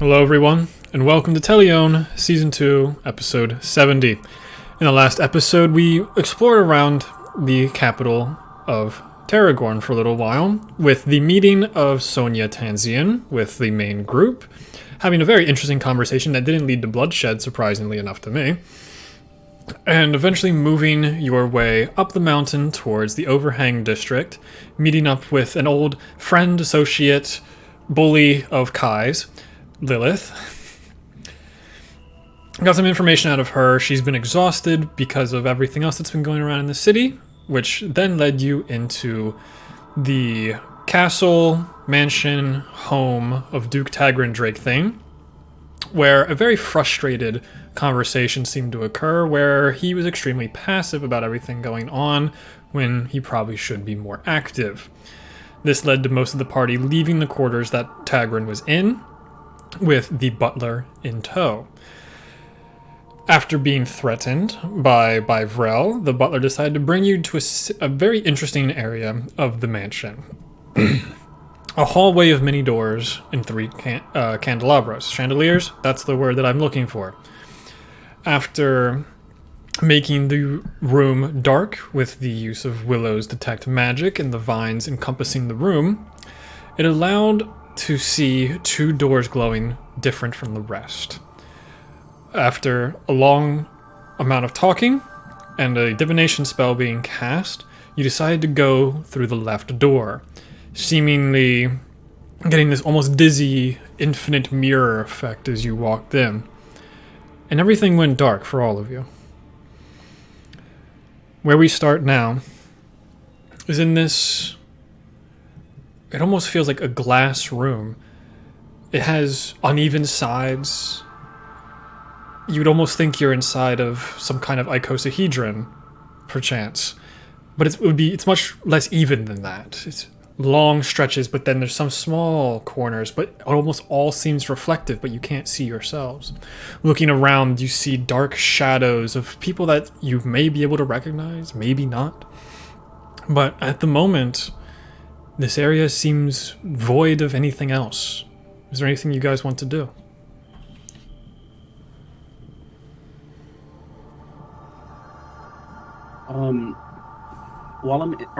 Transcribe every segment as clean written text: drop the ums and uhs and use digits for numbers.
Hello everyone, and welcome to Telione, Season 2, Episode 70. In the last episode, we explored around the capital of Tarragorn for a little while, with the meeting of Sonja Tansien with the main group, having a very interesting conversation that didn't lead to bloodshed, surprisingly enough to me, and eventually moving your way up the mountain towards the Overhang district, meeting up with an old friend, associate, bully of Kai's, Lilith. Got some information out of her. She's been exhausted because of everything else that's been going around in the city, which then led you into the castle, mansion, home of Duke Tagrin Drakethane, where a very frustrated conversation seemed to occur, where he was extremely passive about everything going on when he probably should be more active. This led to most of the party leaving the quarters that Tagrin was in, with the butler in tow. After being threatened by Vrel, the butler decided to bring you to a very interesting area of the mansion. A hallway of many doors and three candelabras. Chandeliers, that's the word that I'm looking for. After making the room dark with the use of Willow's detect magic and the vines encompassing the room, it allowed to see two doors glowing different from the rest. After a long amount of talking and a divination spell being cast, you decided to go through the left door, seemingly getting this almost dizzy, infinite mirror effect as you walked in. And everything went dark for all of you. Where we start now is in this... It almost feels like a glass room. It has uneven sides. You'd almost think you're inside of some kind of icosahedron, perchance. But it's much less even than that. It's long stretches, but then there's some small corners, but it almost all seems reflective, but you can't see yourselves. Looking around, you see dark shadows of people that you may be able to recognize, maybe not. But at the moment, this area seems void of anything else. Is there anything you guys want to do? Are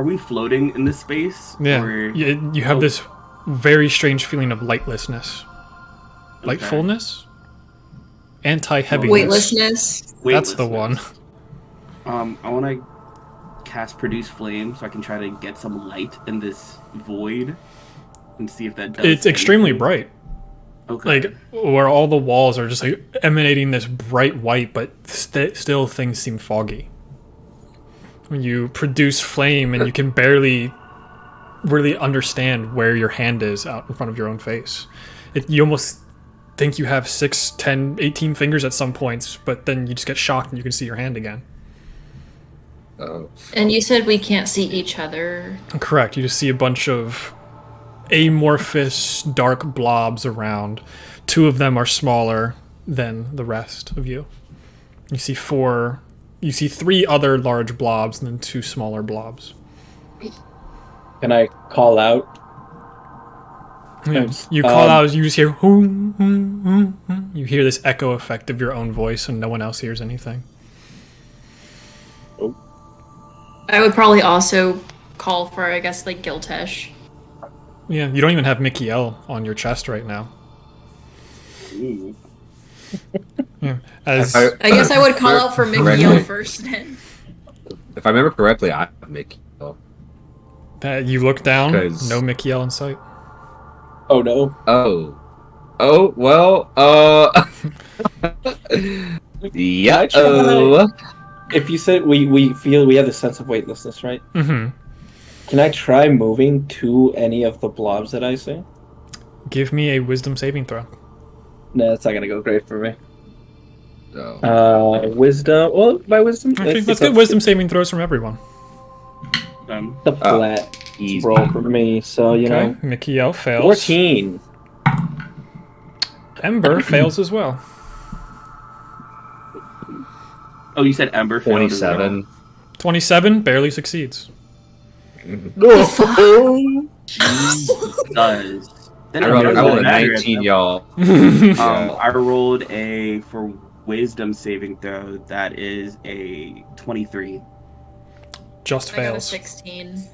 we floating in this space? Yeah, or... you have this very strange feeling of lightlessness. Okay. Lightfulness? Anti-heaviness. Weightlessness. That's the one. I want to cast Produce Flame so I can try to get some light in this void and see if that does It's extremely anything. bright. Okay. Like, where all the walls are just like emanating this bright white, but still things seem foggy. When you produce flame and you can barely really understand where your hand is out in front of your own face. You almost think you have 6, 10, 18 fingers at some points, but then you just get shocked and you can see your hand again. Oh. And you said we can't see each other. Correct. You just see a bunch of amorphous, dark blobs around. 2 of them are smaller than the rest of you. You see 3 other large blobs and then 2 smaller blobs. Can I call out? You call out, you just hear, "Hoom, hoom, hoom, hoom." You hear this echo effect of your own voice and no one else hears anything. I would probably also call for, I guess, like Giltesh. Yeah, you don't even have Mikiel on your chest right now. Ooh. Yeah. I guess I would call out for Mikiel first then. If I remember correctly, I make. You look down, 'Cause- no Mikiel in sight. Oh no. Oh well. Yeah. If you said we feel we have the sense of weightlessness, right? Mm-hmm. Can I try moving to any of the blobs that I see? Give me a wisdom saving throw. No, that's not gonna go great for me. No. Wisdom. Well, my wisdom. Actually, let's get wisdom saving throws from everyone. The flat Easy. roll for me, so you know. Mikiel fails. 14. Ember fails as well. Oh, you said Ember failed as well. 27. 27 barely succeeds. Jesus. Then I I'm rolled really a bad. 19, y'all. I rolled a for wisdom saving throw. That is a 23. Just I got a fails. 16.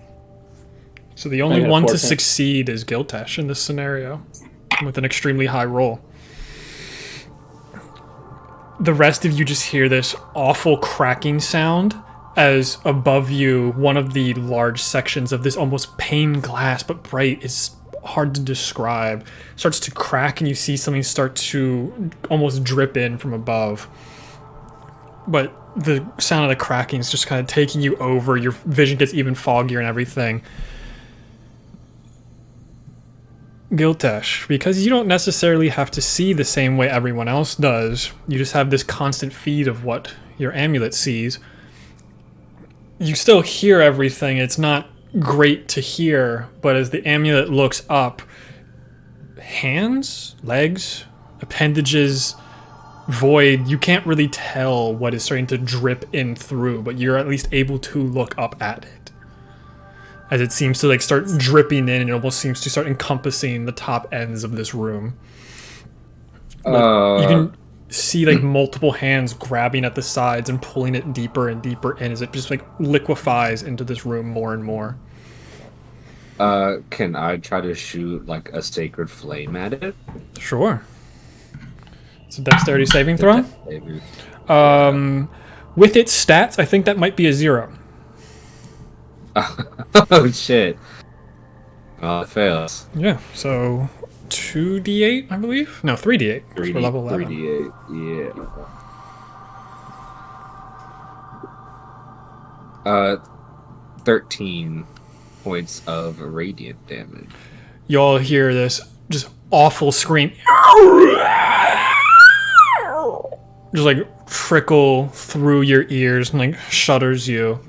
So the only got a one to 14. succeed is Giltesh in this scenario, with an extremely high roll. The rest of you just hear this awful cracking sound as above you, one of the large sections of this almost pane glass but bright is hard to describe, starts to crack, and you see something start to almost drip in from above. But the sound of the cracking is just kind of taking you over. Your vision gets even foggier and everything. Giltesh, because you don't necessarily have to see the same way everyone else does, you just have this constant feed of what your amulet sees. You still hear everything. It's not great to hear, but as the amulet looks up, hands, legs, appendages, void, you can't really tell what is starting to drip in through, but you're at least able to look up at it. As it seems to like start dripping in, and it almost seems to start encompassing the top ends of this room. You can see like multiple hands grabbing at the sides and pulling it deeper and deeper in as it just like liquefies into this room more and more. Can I try to shoot like a sacred flame at it? Sure. It's a dexterity saving throw. Maybe. With its stats, I think that might be a 0. Oh shit. It fails. Yeah, so 2d8, I believe? No, 3d8. 3D, For level 11. 3d8, yeah. 13 points of radiant damage. Y'all hear this just awful scream. Just like trickle through your ears and like shudders you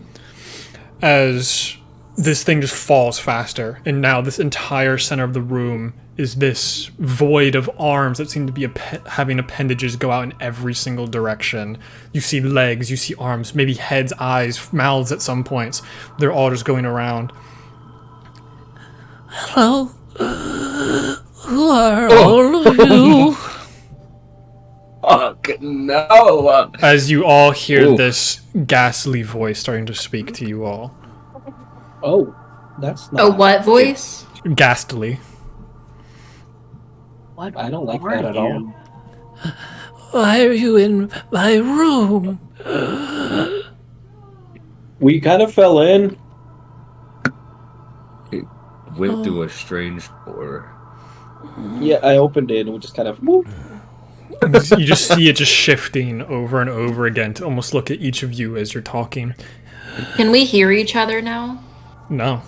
as this thing just falls faster, and now this entire center of the room is this void of arms that seem to be having appendages go out in every single direction. You see legs, you see arms, maybe heads, eyes, mouths at some points. They're all just going around. Hello? Who are all of you? Fuck no! As you all hear this ghastly voice starting to speak to you all. Oh, that's not. Oh, what voice? Ghastly. What? I don't like Who that are at you? all. Why are you in my room? We kind of fell in. It went through a strange door. Yeah, I opened it and we just kind of. Whoop. You just see it just shifting over and over again to almost look at each of you as you're talking. Can we hear each other now? No.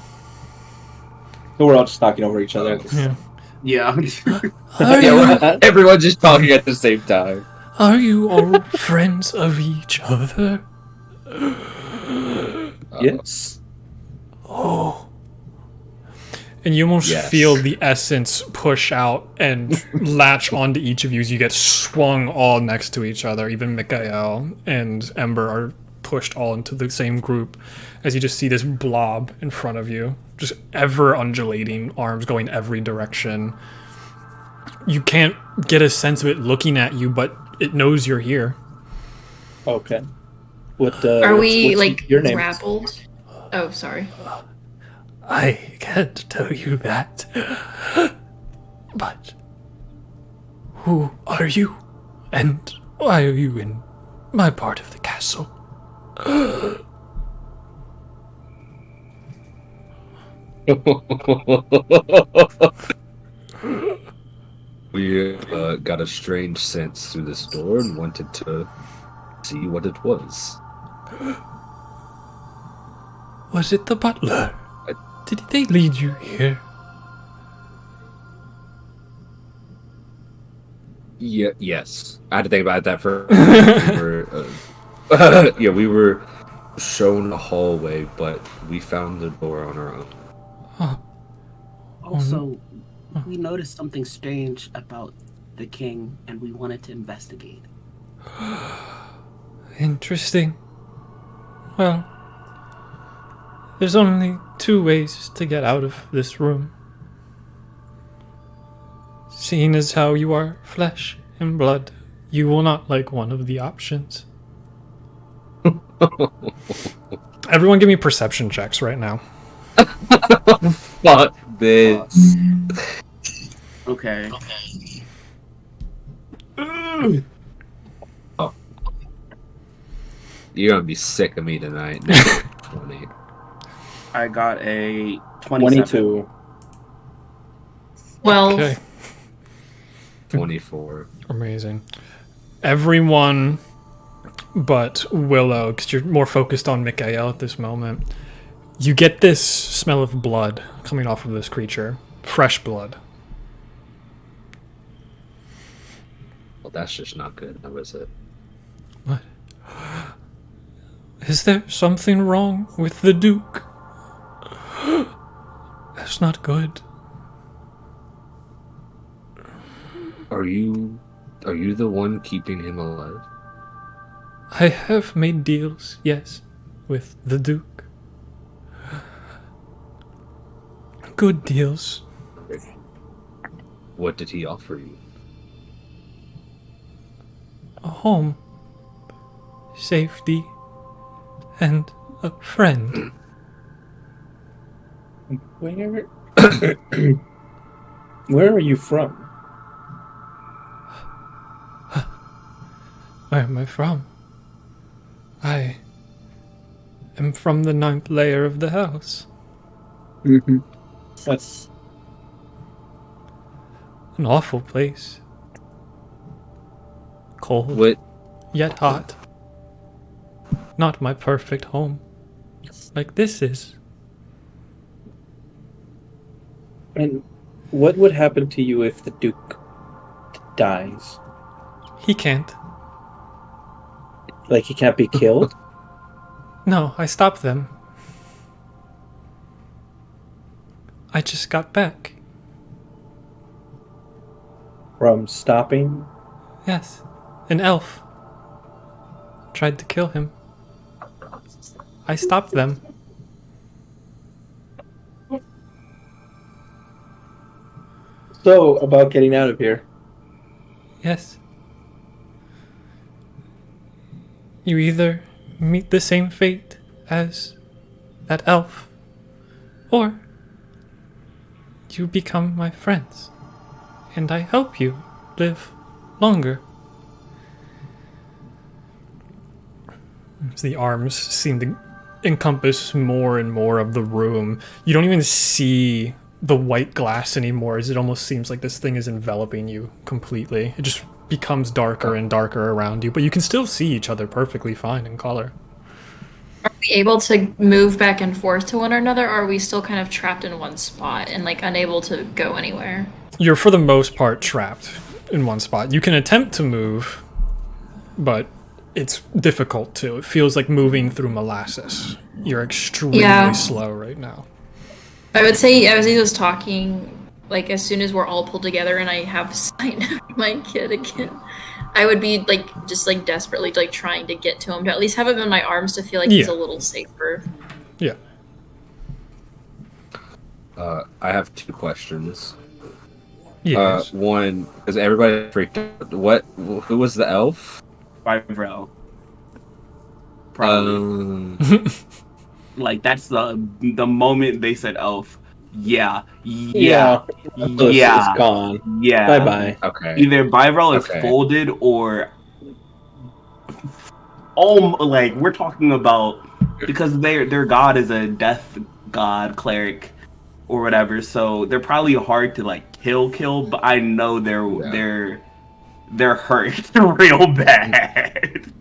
So we're all just knocking over each other. Yeah. Yeah. Everyone's just talking at the same time. Are you all friends of each other? Yes. Oh. And you almost feel the essence push out and latch onto each of you as you get swung all next to each other. Even Mikael and Ember are pushed all into the same group as you just see this blob in front of you. Just ever undulating, arms going every direction. You can't get a sense of it looking at you, but it knows you're here. Okay. What? Are we what's like your name? grappled? Oh, sorry. I can't tell you that. But who are you? And why are you in my part of the castle? We got a strange sense through this door and wanted to see what it was. Was it the butler? Did they lead you here? Yeah, yes. I had to think about that for. We were shown a hallway, but we found the door on our own. Huh. Also, we noticed something strange about the king, and we wanted to investigate. Interesting. Well, there's only 2 ways to get out of this room. seeing as how you are flesh and blood, you will not like one of the options. Everyone give me perception checks right now. Fuck this. Okay. Oh. You're gonna be sick of me tonight. 20. I got a 27. 22. 12. Okay. 24. Amazing. Everyone but Willow, because you're more focused on Mikael at this moment, you get this smell of blood coming off of this creature. Fresh blood. Well, that's just not good. That was it. What? Is there something wrong with the Duke? That's not good. Are you the one keeping him alive? I have made deals, yes, with the Duke. Good deals. What did he offer you? A home, safety, and a friend. Where? Where are you from? Where am I from? I am from the 9th layer of the house. Mm-hmm. That's An awful place. Cold, What? yet hot. Not my perfect home. Like this is. and what would happen to you if the Duke dies? He can't. Like he can't be killed? No, I stopped them. I just got back. From stopping? Yes, an elf tried to kill him. I stopped them. So, about getting out of here. Yes. You either meet the same fate as that elf, or you become my friends, and I help you live longer. As the arms seem to encompass more and more of the room, you don't even see the white glass anymore, as it almost seems like this thing is enveloping you completely. It just becomes darker and darker around you, but you can still see each other perfectly fine in color. Are we able to move back and forth to one another, or are we still kind of trapped in one spot and like unable to go anywhere? You're for the most part trapped in one spot. You can attempt to move, but it's difficult to. It feels like moving through molasses. You're extremely slow right now. I would say as he was talking, like as soon as we're all pulled together and I have sight of my kid again, I would be like just like desperately like trying to get to him, to at least have him in my arms to feel like he's a little safer. Yeah. I have 2 questions. Yes. One, because everybody freaked out. Who was the elf? Vivrel. Probably. Like that's the moment they said elf. Yeah. It's gone. Yeah. Bye bye. Okay. Either Vivrel is Okay. folded or like we're talking about, because their god is a death god cleric or whatever, so they're probably hard to like kill, but I know they're hurt real bad.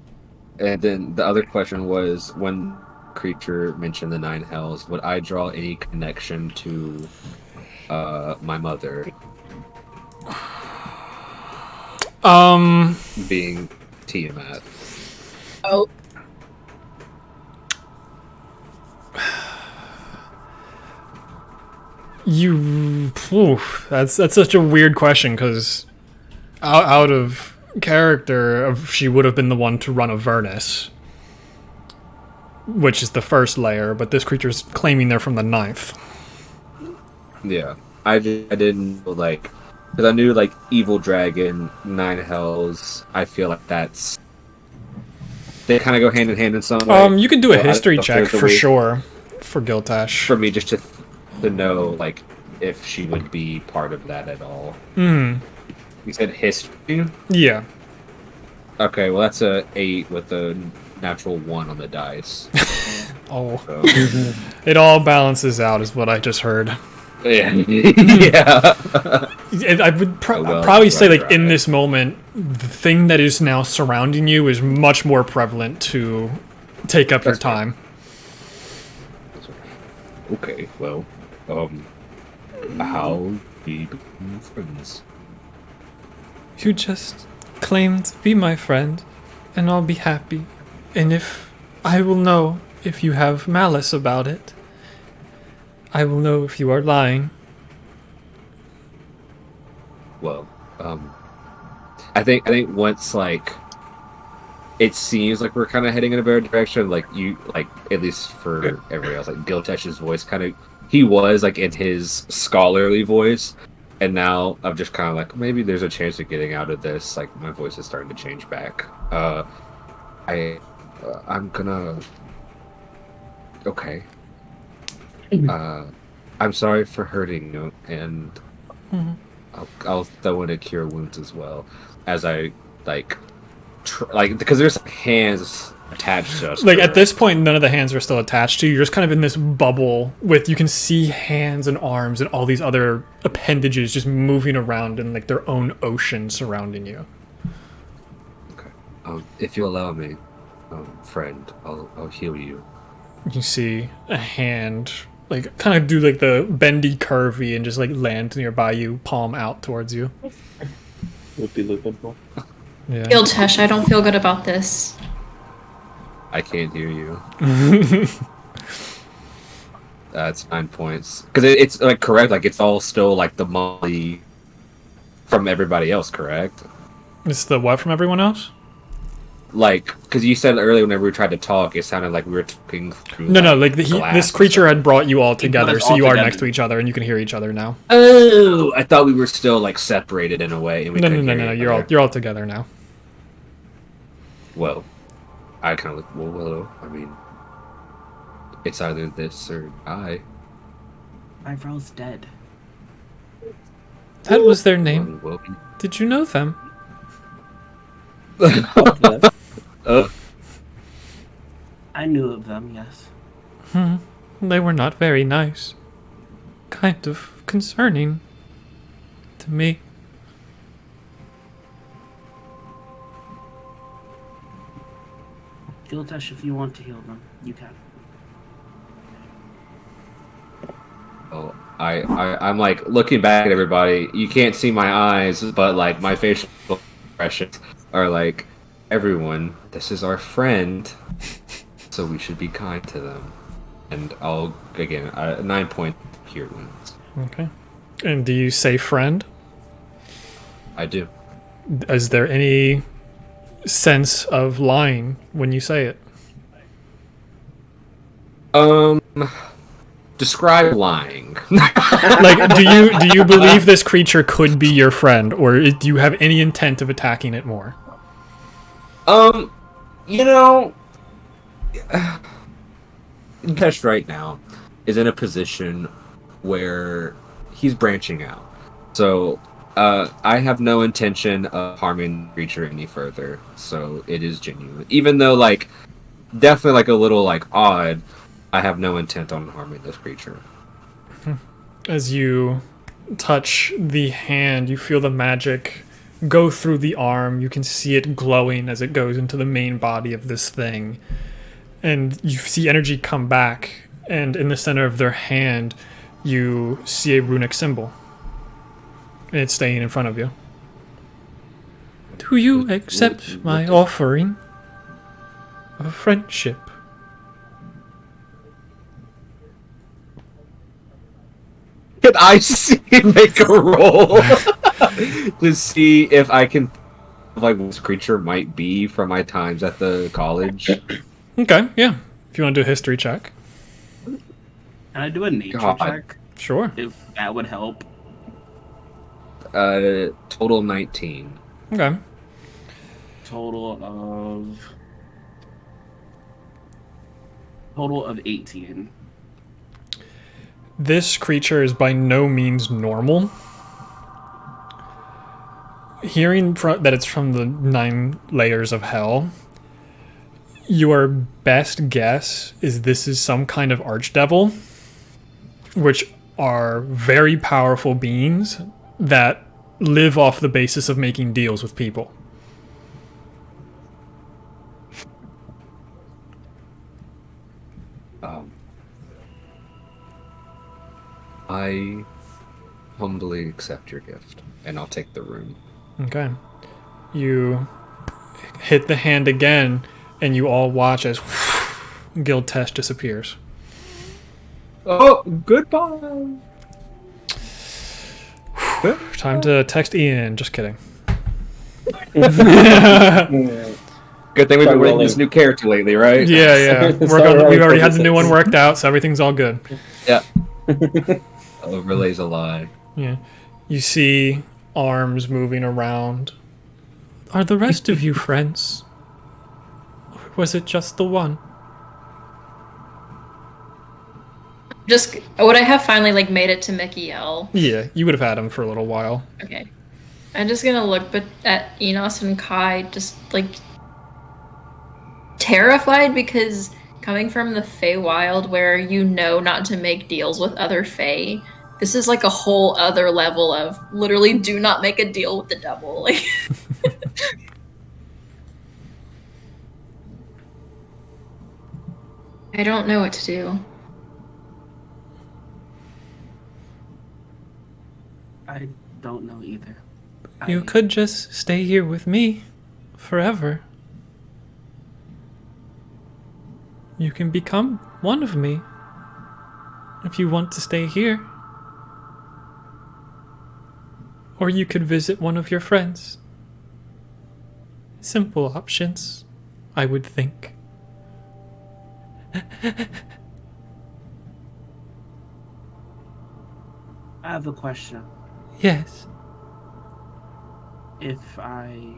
And then the other question was, when creature mentioned the 9 hells, would I draw any connection to my mother being Tiamat? Oh. That's such a weird question, because out of character, she would have been the one to run Avernus, which is the 1st layer, but this creature's claiming they're from the 9th. Yeah, I didn't know, like, Because I knew, like, Evil Dragon, Nine Hells, I feel like that's... They kind of go hand in hand in some way. You can do a So history check there's a for way sure for Giltash. for me just to know, like, if she would be part of that at all. Mm. You said history? Yeah. Okay, well, that's a 8 with a natural 1 on the dice. Oh. So, It all balances out, is what I just heard. yeah. Yeah. I would Oh, well, probably say, like, right. in this moment, the thing that is now surrounding you is much more prevalent to take up your That's fair. time. Okay, well, how we become friends? You just claim to be my friend, and I'll be happy. And if I will know if you have malice about it, I will know if you are lying. Well, I think once, like, it seems like we're kind of heading in a better direction, like, you, like, at least for everybody else, like, Giltesh's voice kind of, he was, like, in his scholarly voice, and now I'm just kind of like, maybe there's a chance of getting out of this, like, my voice is starting to change back. I'm gonna... Okay. I'm sorry for hurting you, and I'll throw in a cure wounds as well, as I because there's hands attached to us. Like, at correct? this point, none of the hands are still attached to you. You're just kind of in this bubble with, you can see hands and arms and all these other appendages just moving around in, like, their own ocean surrounding you. Okay. If you allow me, friend, I'll heal you. You can see a hand, like, kind of do, like, the bendy curvy and just, like, land nearby you, palm out towards you. Loopy loopable. Yeah. Giltesh, I don't feel good about this. I can't hear you. That's 9 points. Because it's like correct, like it's all still like the molly from everybody else, correct? It's the what from everyone else? Like, because you said earlier whenever we tried to talk, it sounded like we were talking through. No, like glass this or creature something. had brought you all brought together, us so all you are together. next to each other and you can hear each other now. Oh, I thought we were still like separated in a way. And we No, couldn't hear each you're other. you're all together now. Well, I kind of like, well, I mean, it's either this or I. My bro's dead. That was their name. Well, Did you know them? I knew of them, yes. They were not very nice. Kind of concerning to me. Giltesh, if you want to heal them, you can. Oh, I'm like looking back at everybody. You can't see my eyes, but like my facial expressions are like, everyone, this is our friend, so we should be kind to them. And I'll again 9 point cure wounds. Okay. And do you say friend? I do. Is there any sense of lying when you say it? Describe lying. Like, do you believe this creature could be your friend, or do you have any intent of attacking it more? You know, Pesh right now is in a position where he's branching out. So, I have no intention of harming the creature any further. So it is genuine, even though like definitely like a little like odd. I have no intent on harming this creature. As you touch the hand, you feel the magic go through the arm. You can see it glowing as it goes into the main body of this thing. And you see energy come back, and in the center of their hand, you see a runic symbol. And it's staying in front of you. Do you accept my offering of friendship? Can I see make a roll to see if I can like what this creature might be from my times at the college? Okay, yeah. If you want to do a history check. Can I do a nature God. check? Sure. If that would help. Total 19. Okay. Total of 18. This creature is by no means normal. Hearing that it's from the 9 layers of hell, your best guess is this is some kind of archdevil, which are very powerful beings that live off the basis of making deals with people. I humbly accept your gift, and I'll take the rune. Okay. You hit the hand again, and you all watch as Guild Test disappears. Oh, goodbye! Time to text Ian. Just kidding. Good thing we've been writing this new character lately, right? Yeah. We've already had the new one worked out, so everything's all good. Yeah. Overlay's a lie. Yeah. You see arms moving around. Are the rest of you friends? Or was it just the one? Just would I have finally like made it to Mikiel? Yeah, you would have had him for a little while. Okay. I'm just gonna look at Enos and Kai, just like terrified, because coming from the Feywild where you know not to make deals with other Fey, this is like a whole other level of literally do not make a deal with the devil. Like I don't know what to do. I don't know either. You could just stay here with me forever. You can become one of me if you want to stay here. Or you could visit one of your friends. Simple options, I would think. I have a question. Yes. If I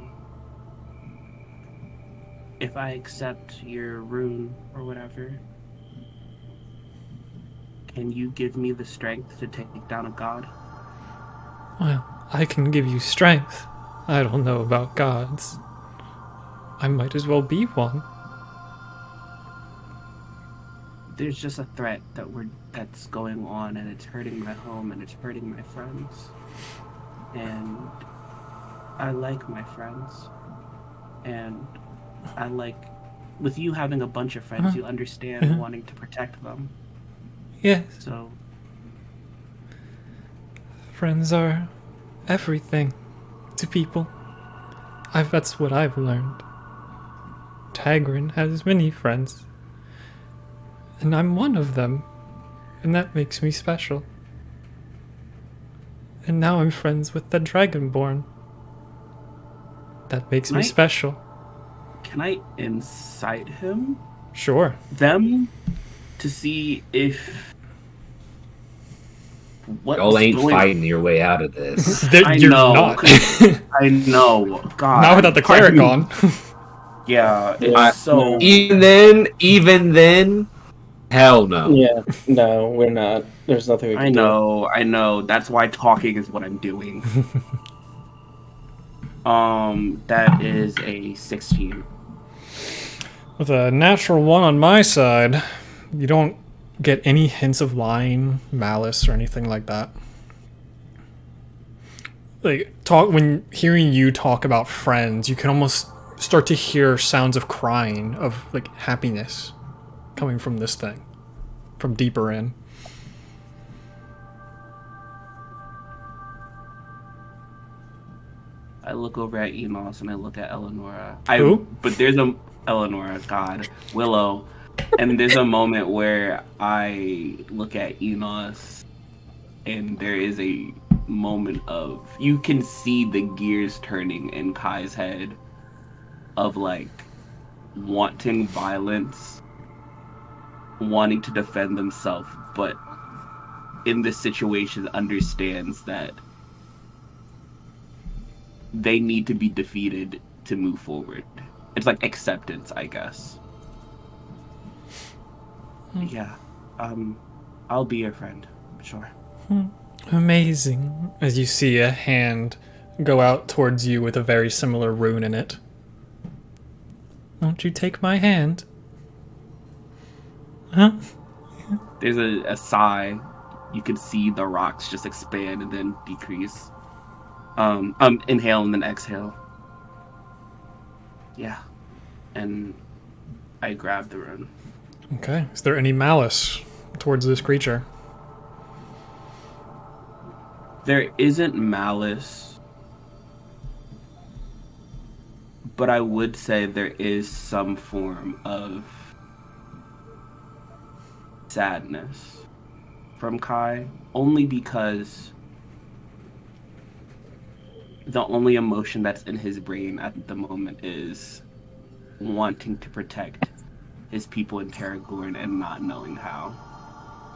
accept your rune or whatever, can you give me the strength to take down a god? Well, I can give you strength. I don't know about gods. I might as well be one. There's just a threat that's going on, and it's hurting my home and it's hurting my friends. And I like my friends. And I like, with you having a bunch of friends, you understand wanting to protect them. Yes. So Friends are everything to people. That's what I've learned. Tagrin has many friends. And I'm one of them. And that makes me special. And now I'm friends with the Dragonborn. That makes me special. can I incite him? Sure. Them to see if Y'all ain't fighting your way out of this. You're not. I know. God. Not without the cleric on. Yeah, it's so. Even then, hell no. Yeah, no, we're not. There's nothing we can do. I know. That's why talking is what I'm doing. That is a 16. With a natural 1 on my side, you don't get any hints of lying, malice, or anything like that. When hearing you talk about friends, you can almost start to hear sounds of crying, of happiness coming from this thing, from deeper in. I look over at Enos and I look at Eleonora. Who? But there's a Eleonora, God, Willow, and there's a moment where I look at Enos, and there is a moment of, you can see the gears turning in Kai's head of wanting violence, wanting to defend themselves, but in this situation understands that they need to be defeated to move forward. It's like acceptance, I guess. Yeah. I'll be your friend. Sure. Amazing. As you see a hand go out towards you with a very similar rune in it. Won't you take my hand? Huh? There's a sigh. You could see the rocks just expand and then decrease. Inhale and then exhale. Yeah. And I grab the rune. Okay. Is there any malice towards this creature? There isn't malice, but I would say there is some form of sadness from Kai, only because the only emotion that's in his brain at the moment is wanting to protect his people in Terragorn and not knowing how.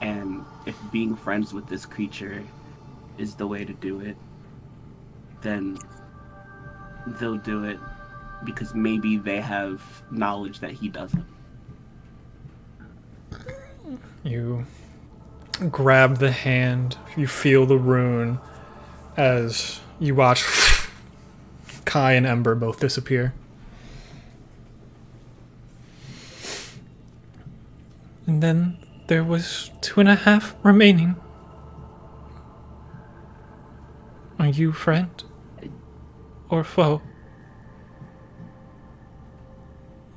And if being friends with this creature is the way to do it, then they'll do it because maybe they have knowledge that he doesn't. You grab the hand, you feel the rune as you watch Kai and Ember both disappear. And then there was 2.5 remaining. Are you friend or foe?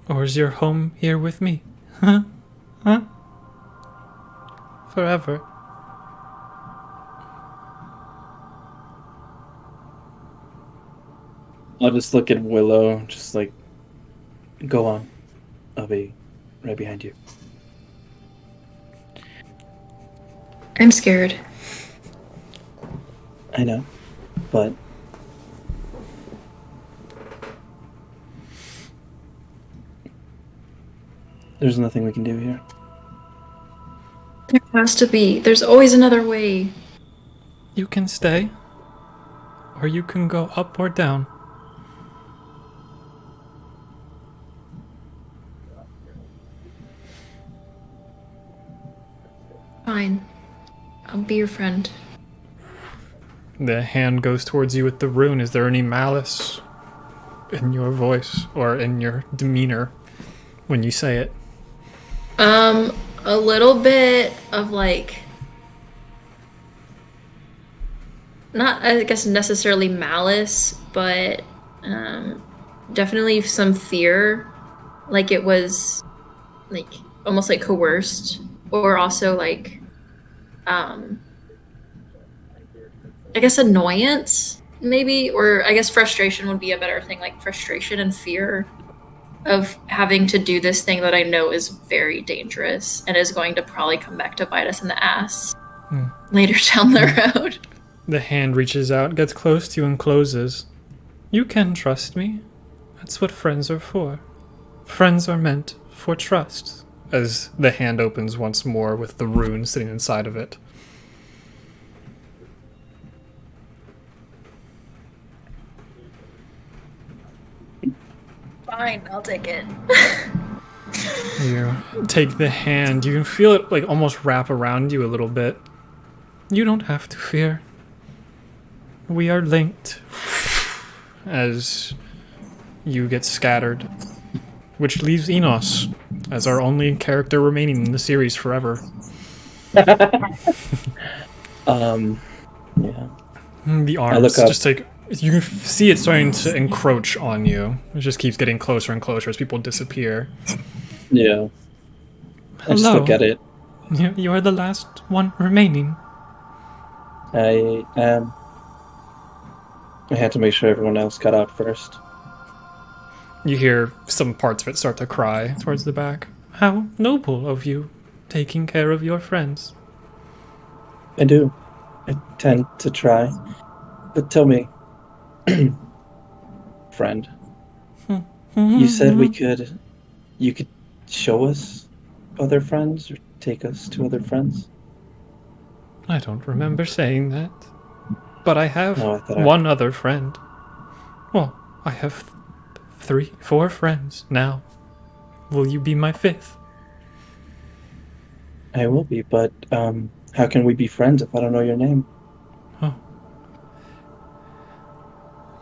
Or is your home here with me? Huh? Huh? Forever. I'll just look at Willow, just like, go on. I'll be right behind you. I'm scared. I know, but there's nothing we can do here. There has to be. There's always another way. You can stay, or you can go up or down. Fine. I'll be your friend. The hand goes towards you with the rune. Is there any malice in your voice or in your demeanor when you say it? A little bit of like, not I guess necessarily malice, but definitely some fear, like it was like almost like coerced, or also like I guess annoyance maybe, or I guess frustration would be a better thing, like frustration and fear of having to do this thing that I know is very dangerous and is going to probably come back to bite us in the ass later down the road. The hand reaches out, gets close to you, and closes. You can trust me. That's what friends are for. Friends are meant for trust. As the hand opens once more with the rune sitting inside of it. Fine, I'll take it. You take the hand. You can feel it like almost wrap around you a little bit. You don't have to fear. We are linked. As you get scattered. Which leaves Enos as our only character remaining in the series forever. Yeah. The arms just like you can see it starting to encroach on you. It just keeps getting closer and closer as people disappear. Yeah. I just Hello. look at it. You are the last one remaining. I had to make sure everyone else got out first. You hear some parts of it start to cry towards the back. How noble of you, taking care of your friends. I do. I tend to try. But tell me, friend, you said you could show us other friends or take us to other friends? I don't remember saying that. But I have No, I thought one other friend. Well, I have 4 friends now. Will you be my 5th? I will be, but how can we be friends if I don't know your name? Oh.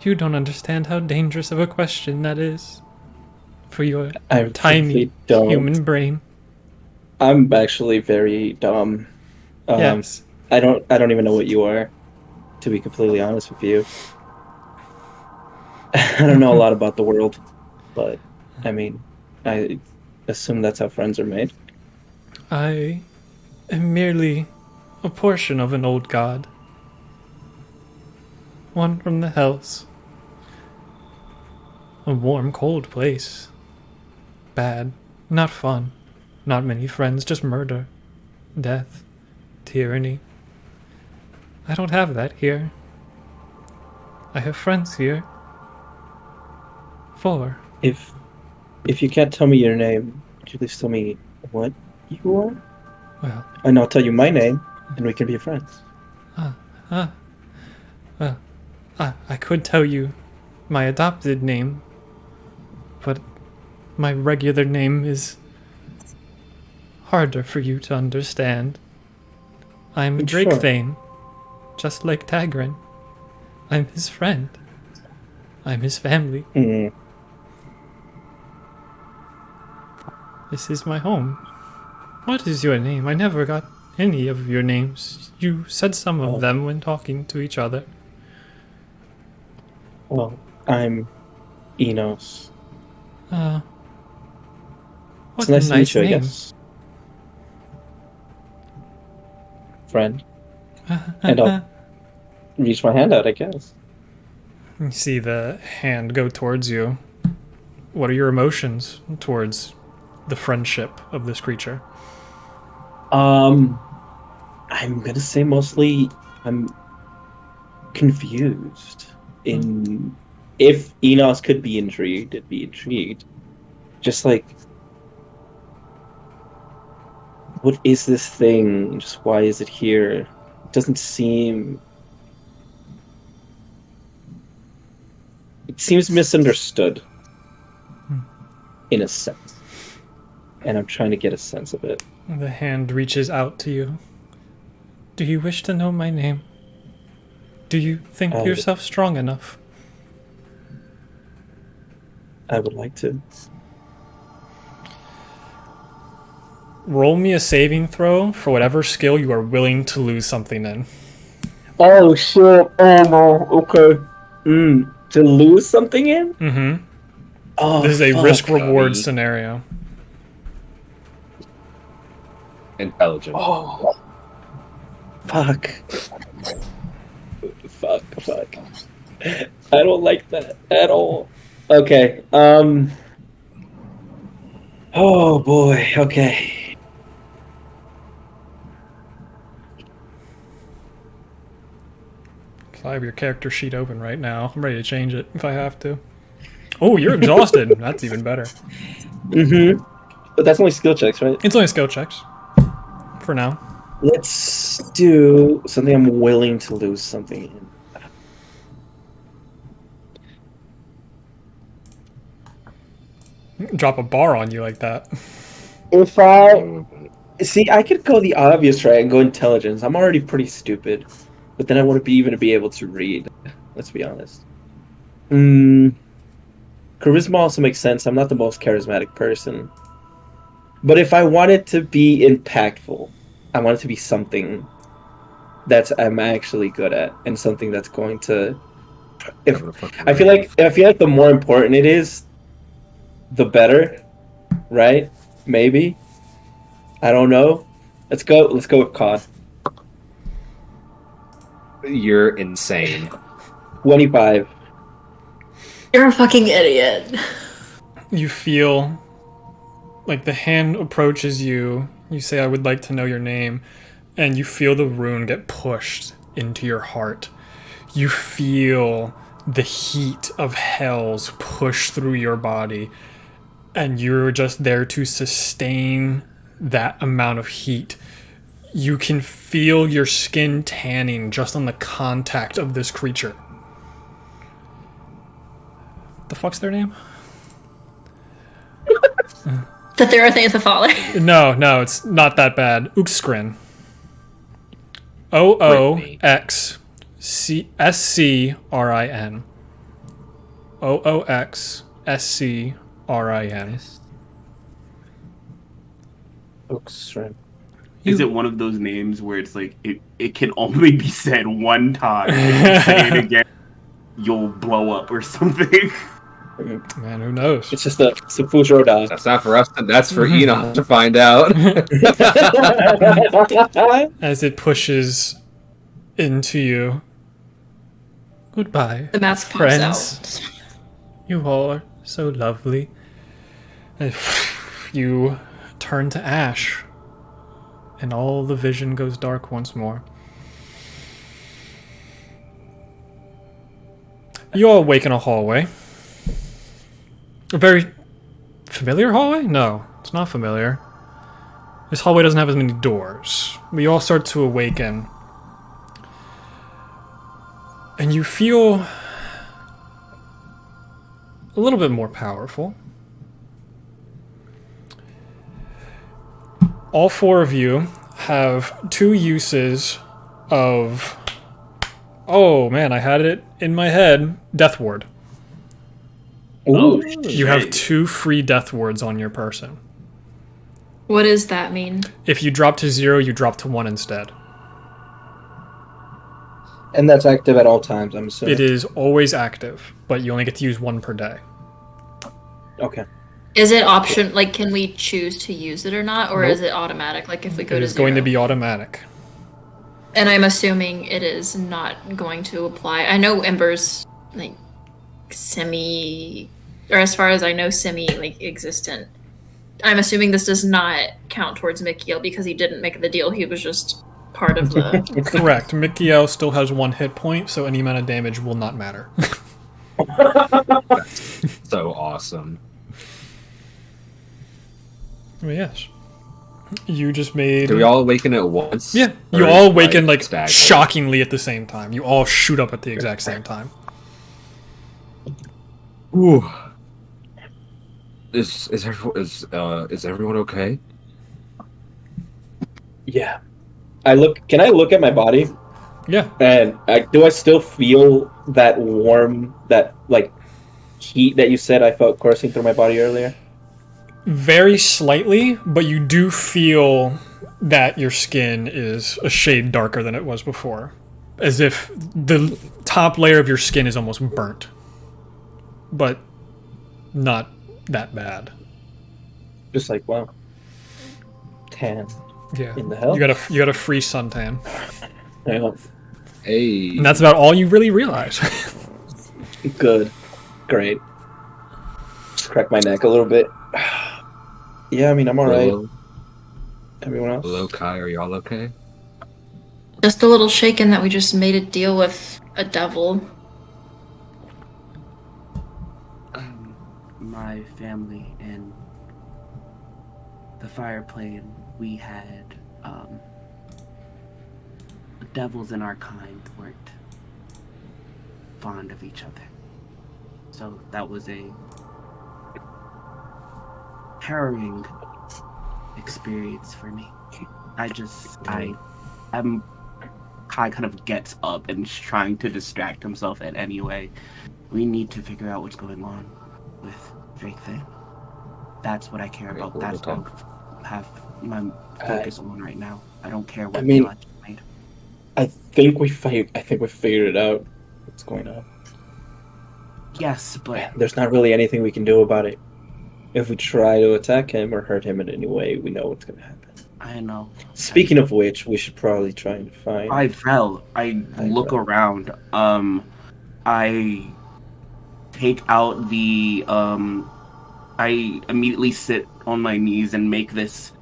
You don't understand how dangerous of a question that is for your I tiny really don't. human brain. I'm actually very dumb. Yes. I don't even know what you are, to be completely honest with you. I don't know a lot about the world, but I mean, I assume that's how friends are made. I am merely a portion of an old god. One from the hells. A warm, cold place. Bad. Not fun. Not many friends, just murder. Death. Tyranny. I don't have that here. I have friends here. 4. If you can't tell me your name, could you please tell me what you are? Well, And I'll tell you my name, and we can be friends. well, I could tell you my adopted name, but my regular name is harder for you to understand. I'm Sure. Drakethane, just like Tagrin. I'm his friend. I'm his family. Hmm. This is my home. What is your name? I never got any of your names. You said some of them when talking to each other. Well, I'm Enos. What It's a nice to meet nice you, I name. guess. Friend. And I'll reach my hand out, I guess. You see the hand go towards you. What are your emotions towards the friendship of this creature? I'm gonna say mostly I'm confused. If Enos could be intrigued, it'd be intrigued. Just like, what is this thing? Just why is it here? It doesn't seem. It seems misunderstood, in a sense, and I'm trying to get a sense of it. The hand reaches out to you. Do you wish to know my name? Do you think yourself strong enough? I would like to. Roll me a saving throw for whatever skill you are willing to lose something in. Oh shit! Oh no! Okay. To lose something in? Mm-hmm. Oh, This is a fuck risk-reward me. scenario. Intelligent. Oh. Fuck. Fuck. I don't like that at all. Okay. Oh boy. Okay. I have your character sheet open right now. I'm ready to change it if I have to. Oh, you're exhausted. That's even better. But that's only skill checks, right? It's only skill checks. For now. Let's do something I'm willing to lose something in. Drop a bar on you like that. If I see, I could go the obvious right and go intelligence. I'm already pretty stupid, but then I wouldn't be able to read. Let's be honest. Charisma also makes sense. I'm not the most charismatic person, but if I want it to be impactful, I want it to be something that I'm actually good at, and something that's going to. I feel like the more important it is, the better, right? Maybe. I don't know. Let's go with COD. You're insane. 25. You're a fucking idiot. You feel like the hand approaches you. You say, I would like to know your name. And you feel the rune get pushed into your heart. You feel the heat of hells push through your body. And you're just there to sustain that amount of heat. You can feel your skin tanning just on the contact of this creature. The fuck's their name? That there are things to follow. No, it's not that bad. Uxskrin. Ooxscrin. Ooxscrin. Oakstrom. Is it one of those names where it's like it can only be said one time? If you say it again, you'll blow up or something. Man, who knows? It's just a Fujoda. That's not for us. That's for Enoch to find out. As it pushes into you. Goodbye, The mask pops friends. out. You all are so lovely. And you turn to ash, and all the vision goes dark once more. You all wake in a hallway. A very familiar hallway? No, it's not familiar. This hallway doesn't have as many doors. We all start to awaken. And you feel a little bit more powerful. All four of you have 2 uses of... Oh man, I had it in my head. Death Ward. Ooh. You have 2 free death wards on your person. What does that mean? If you drop to 0, you drop to 1 instead. And that's active at all times, I'm assuming. It is always active, but you only get to use 1 per day. Okay. Is it option? Like, can we choose to use it or not, or Nope. is it automatic? Like, if we go It to is 0? going to be automatic. And I'm assuming it is not going to apply. I know Ember's like semi, or as far as I know, semi like existent. I'm assuming this does not count towards Mikiel because he didn't make the deal. He was just part of the. Correct. Mikiel still has 1 hit point, so any amount of damage will not matter. So awesome. Well, yes. You just made... Do we all awaken at once? Yeah. Or You is all it, awaken, like, staggered? shockingly at the same time. You all shoot up at the exact same time. Ooh. Is everyone okay? Yeah. Can I look at my body? Yeah. And do I still feel that warm, that, like, heat that you said I felt coursing through my body earlier? Very slightly, but you do feel that your skin is a shade darker than it was before. As if the top layer of your skin is almost burnt. But not that bad. Just like, wow. Tan. Yeah. In the hell? You got a free suntan. Yeah. Hey. And that's about all you really realize. Good. Great. Just crack my neck a little bit. Yeah, I mean, I'm alright. Everyone else? Hello, Kai. Are y'all okay? Just a little shaken that we just made a deal with a devil. My family and the fire plane, we had devils in our kind weren't fond of each other. So that was a harrowing experience for me. Kai kind of gets up and is trying to distract himself in any way. We need to figure out what's going on with Drakethane. That's what I care about. We'll That's what talk. I have my focus on right now. I don't care what I mean- Elijah made. I think we figured it out. What's going on? Yes, but There's not really anything we can do about it. If we try to attack him or hurt him in any way, we know what's going to happen. I know. Speaking of which, we should probably try and find... I look fell. around. I take out the I immediately sit on my knees and make this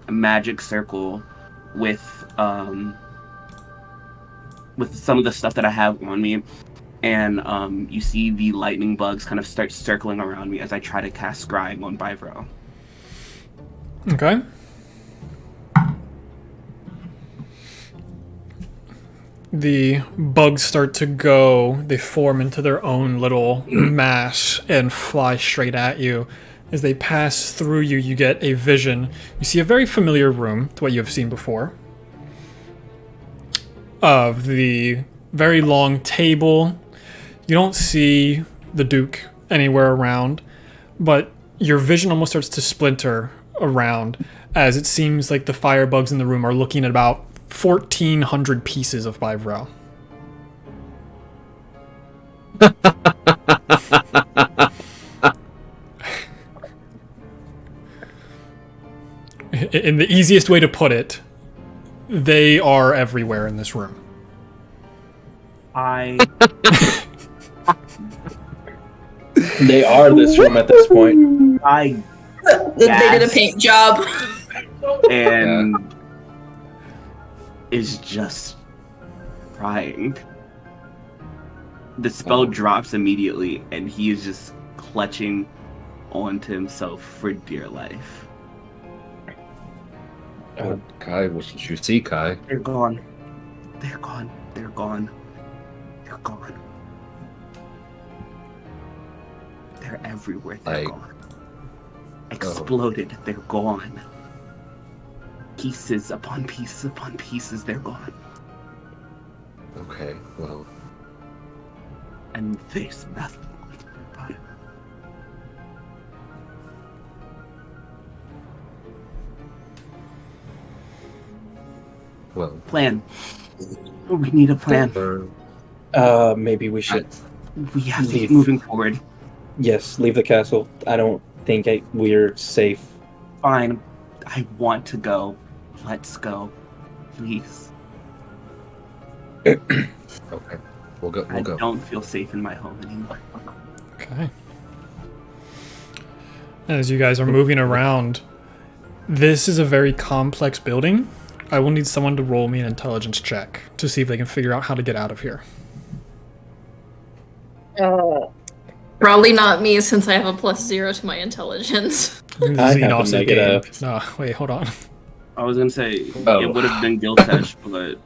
magic circle with some of the stuff that I have on me, and you see the lightning bugs kind of start circling around me as I try to cast Scrying on Bivro. Okay. the bugs start to go. They form into their own little mass and fly straight at you. As they pass through you, you get a vision. You see a very familiar room to what you have seen before. Of the very long table. You don't see the Duke anywhere around, but your vision almost starts to splinter around as it seems like the firebugs in the room are looking at about 1,400 pieces of Bivrel. In the easiest way to put it, they are everywhere in this room. They are this room at this point. I They did a paint job. and is just crying. The spell drops immediately, and he is just clutching onto himself for dear life. Kai, what did you see, Kai? They're gone. They're gone. They're gone. They're gone. They're everywhere. They're gone. Exploded. They're gone. Pieces upon pieces upon pieces. They're gone. Okay, well. And there's nothing. Well. Plan. We need a plan. Maybe we should. We have to Leave. keep moving forward. Yes, leave the castle. I don't think we're safe. Fine. I want to go. Let's go. Please. Okay. We'll go. I don't feel safe in my home anymore. Okay. As you guys are moving around, this is a very complex building. I will need someone to roll me an intelligence check to see if they can figure out how to get out of here. Probably not me, since I have a +0 to my intelligence. I have a negative. No, wait, hold on. I was gonna say it Oh. would have been Giltesh, but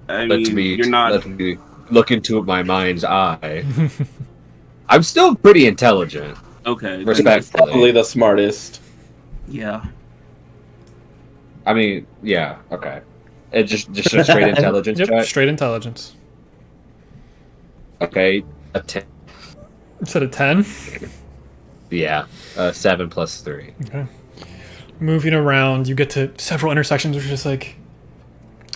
I mean, you're not. Let me look into my mind's eye. I'm still pretty intelligent. Okay. then Respectfully. Probably the smartest. Yeah. I mean, yeah, okay. It just a straight intelligence Yep, check. straight intelligence. Okay, a 10. Instead of 10? Yeah, 7 plus 3. Okay. Moving around, you get to several intersections which are just like,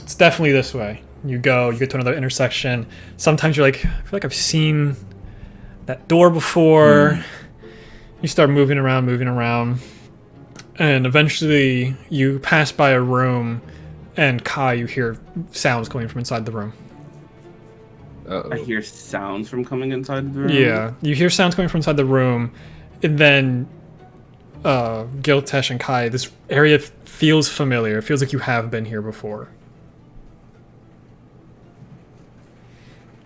it's definitely this way. You get to another intersection. Sometimes you're like, I feel like I've seen that door before. You start moving around. And eventually you pass by a room, and Kai, you hear sounds coming from inside the room. Uh-oh. I hear sounds from coming inside the room. Yeah, you hear sounds coming from inside the room, and then Giltesh and Kai, this area feels familiar. It feels like you have been here before.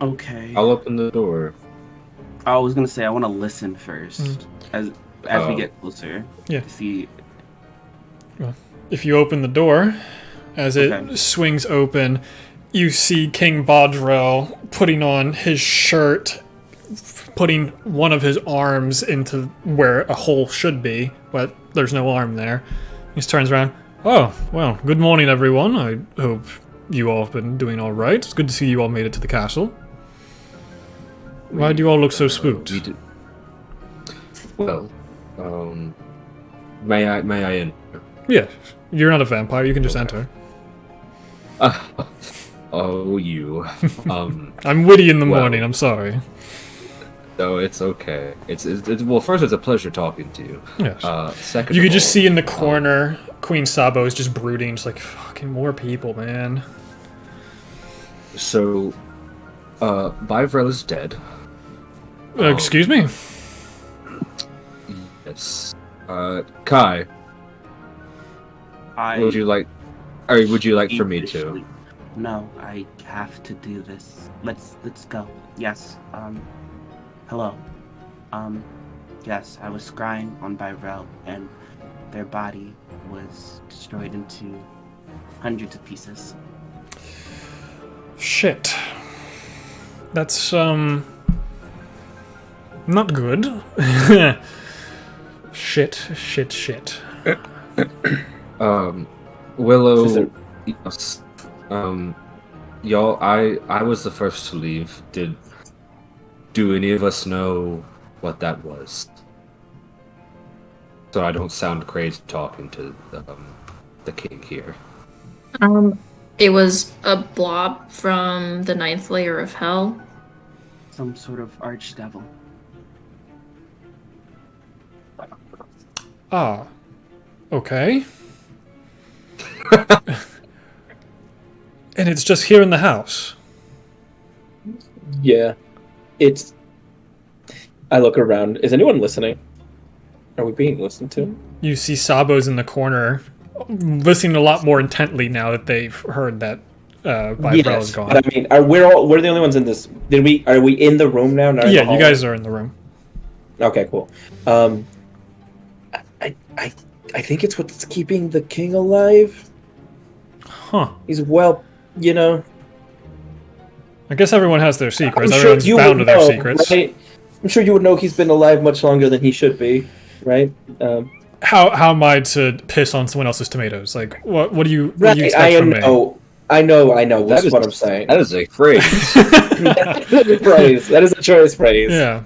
Okay. I'll open the door. I was gonna say I want to listen first, as we get closer. Yeah. To see. If you open the door, as it swings open, you see King Bodrel putting on his shirt, putting one of his arms into where a hole should be, but there's no arm there. He just turns around. Oh, well, good morning, everyone. I hope you all have been doing all right. It's good to see you all made it to the castle. Why do you all look so spooked? Well, may I in? Yeah, you're not a vampire. You can just enter. Oh, you. I'm witty in the morning. I'm sorry. No, it's okay. It's well. First, it's a pleasure talking to you. Yes. Second, You of could just all, see in the corner, Queen Sabo is just brooding, just like, fucking more people, man. So, Bivrel is dead. Excuse me? Yes. Kai, would you like for me to? No, I have to do this. Let's go. Yes. Hello. Yes, I was scrying on Bivrel, and their body was destroyed into hundreds of pieces. Shit. That's, not good. Shit. Willow, yes, y'all, I was the first to leave. Do any of us know what that was? So I don't sound crazy talking to the king here. It was a blob from the 9th layer of hell. Some sort of archdevil. Ah. Okay. And it's just here in the house. Yeah. I look around. Is anyone listening? Are we being listened to? You see Sabo's in the corner, listening a lot more intently now that they've heard that Vibrell is gone. But I mean, we're the only ones in this. Are we in the room now? Yeah, you guys are in the room. Okay, cool. I think it's what's keeping the king alive. Huh. He's well, you know. I guess everyone has their secrets. I'm sure Everyone's you bound to would their know, secrets. right? I'm sure you would know he's been alive much longer than he should be, right? How am I to piss on someone else's tomatoes? Like, what do you expect from me? I know. That's what I'm saying. That is a phrase. That is a choice phrase. Yeah.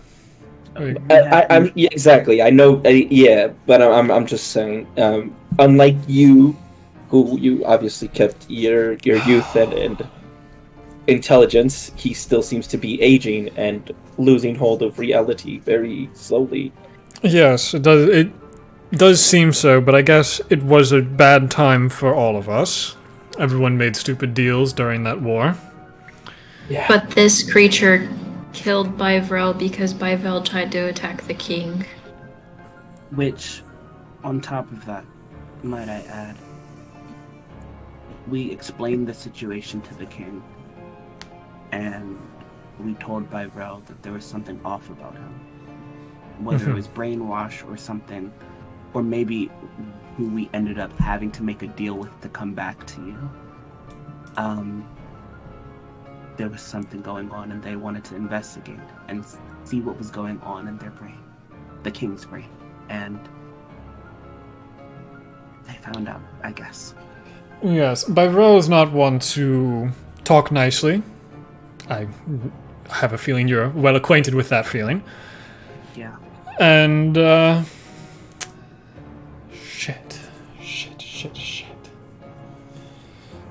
I'm yeah, exactly. I know. But I'm just saying. Unlike you, who you obviously kept your youth and intelligence, he still seems to be aging and losing hold of reality very slowly. Yes, it does. It does seem so, but I guess it was a bad time for all of us. Everyone made stupid deals during that war. Yeah. But this creature killed Vivrel because Vivrel tried to attack the king. Which, on top of that, might I add, we explained the situation to the king, and we told Vivrel that there was something off about him. Whether it was brainwash or something, or maybe who we ended up having to make a deal with to come back to you. There was something going on, and they wanted to investigate and see what was going on in their brain, the king's brain, and they found out, I guess. Yes, Vivrel is not one to talk nicely. I have a feeling you're well acquainted with that feeling. Yeah. And, Shit.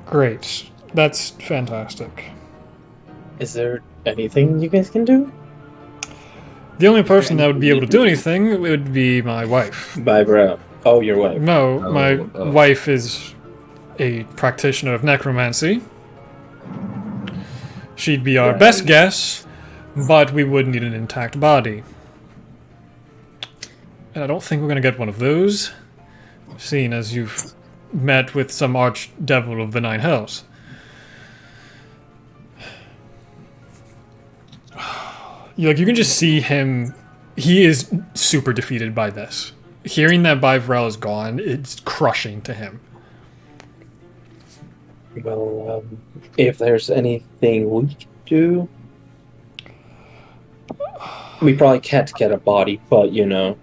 Great. That's fantastic. Is there anything you guys can do? The only person that would be able to do anything would be my wife. Vibrell. Oh, your wife. No, my wife is a practitioner of necromancy. She'd be our best guess, but we would need an intact body. And I don't think we're going to get one of those, seeing as you've met with some archdevil of the Nine Hells. You can just see him. He is super defeated by this. Hearing that Vivrel is gone, it's crushing to him. Well, if there's anything we can do, we probably can't get a body, but you know.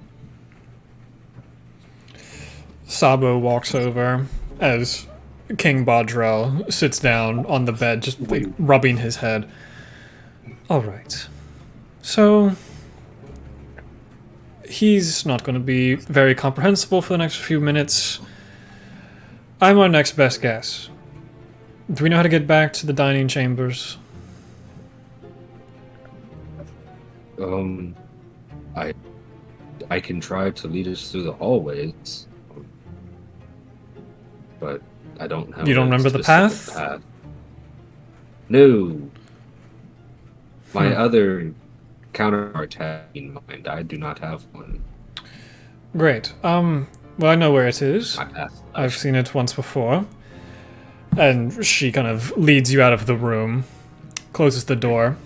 Sabo walks over as King Bodrel sits down on the bed, just like, rubbing his head. All right. So, he's not going to be very comprehensible for the next few minutes. I'm our next best guess. Do we know how to get back to the dining chambers? I can try to lead us through the hallways, but I don't have. You don't remember the path? No. My other counterpart had in mind. I do not have one. Great. Well, I know where it is. I've seen it once before. And she kind of leads you out of the room, closes the door.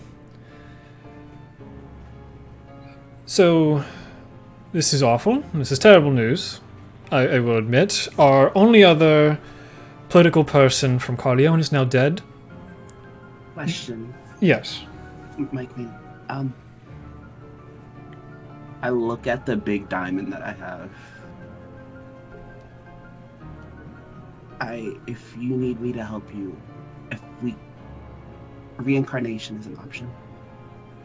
So, this is awful. This is terrible news, I will admit. Our only other political person from Corleone is now dead. Question, Yes. my queen. I look at the big diamond that I have. If you need me to help you, reincarnation is an option.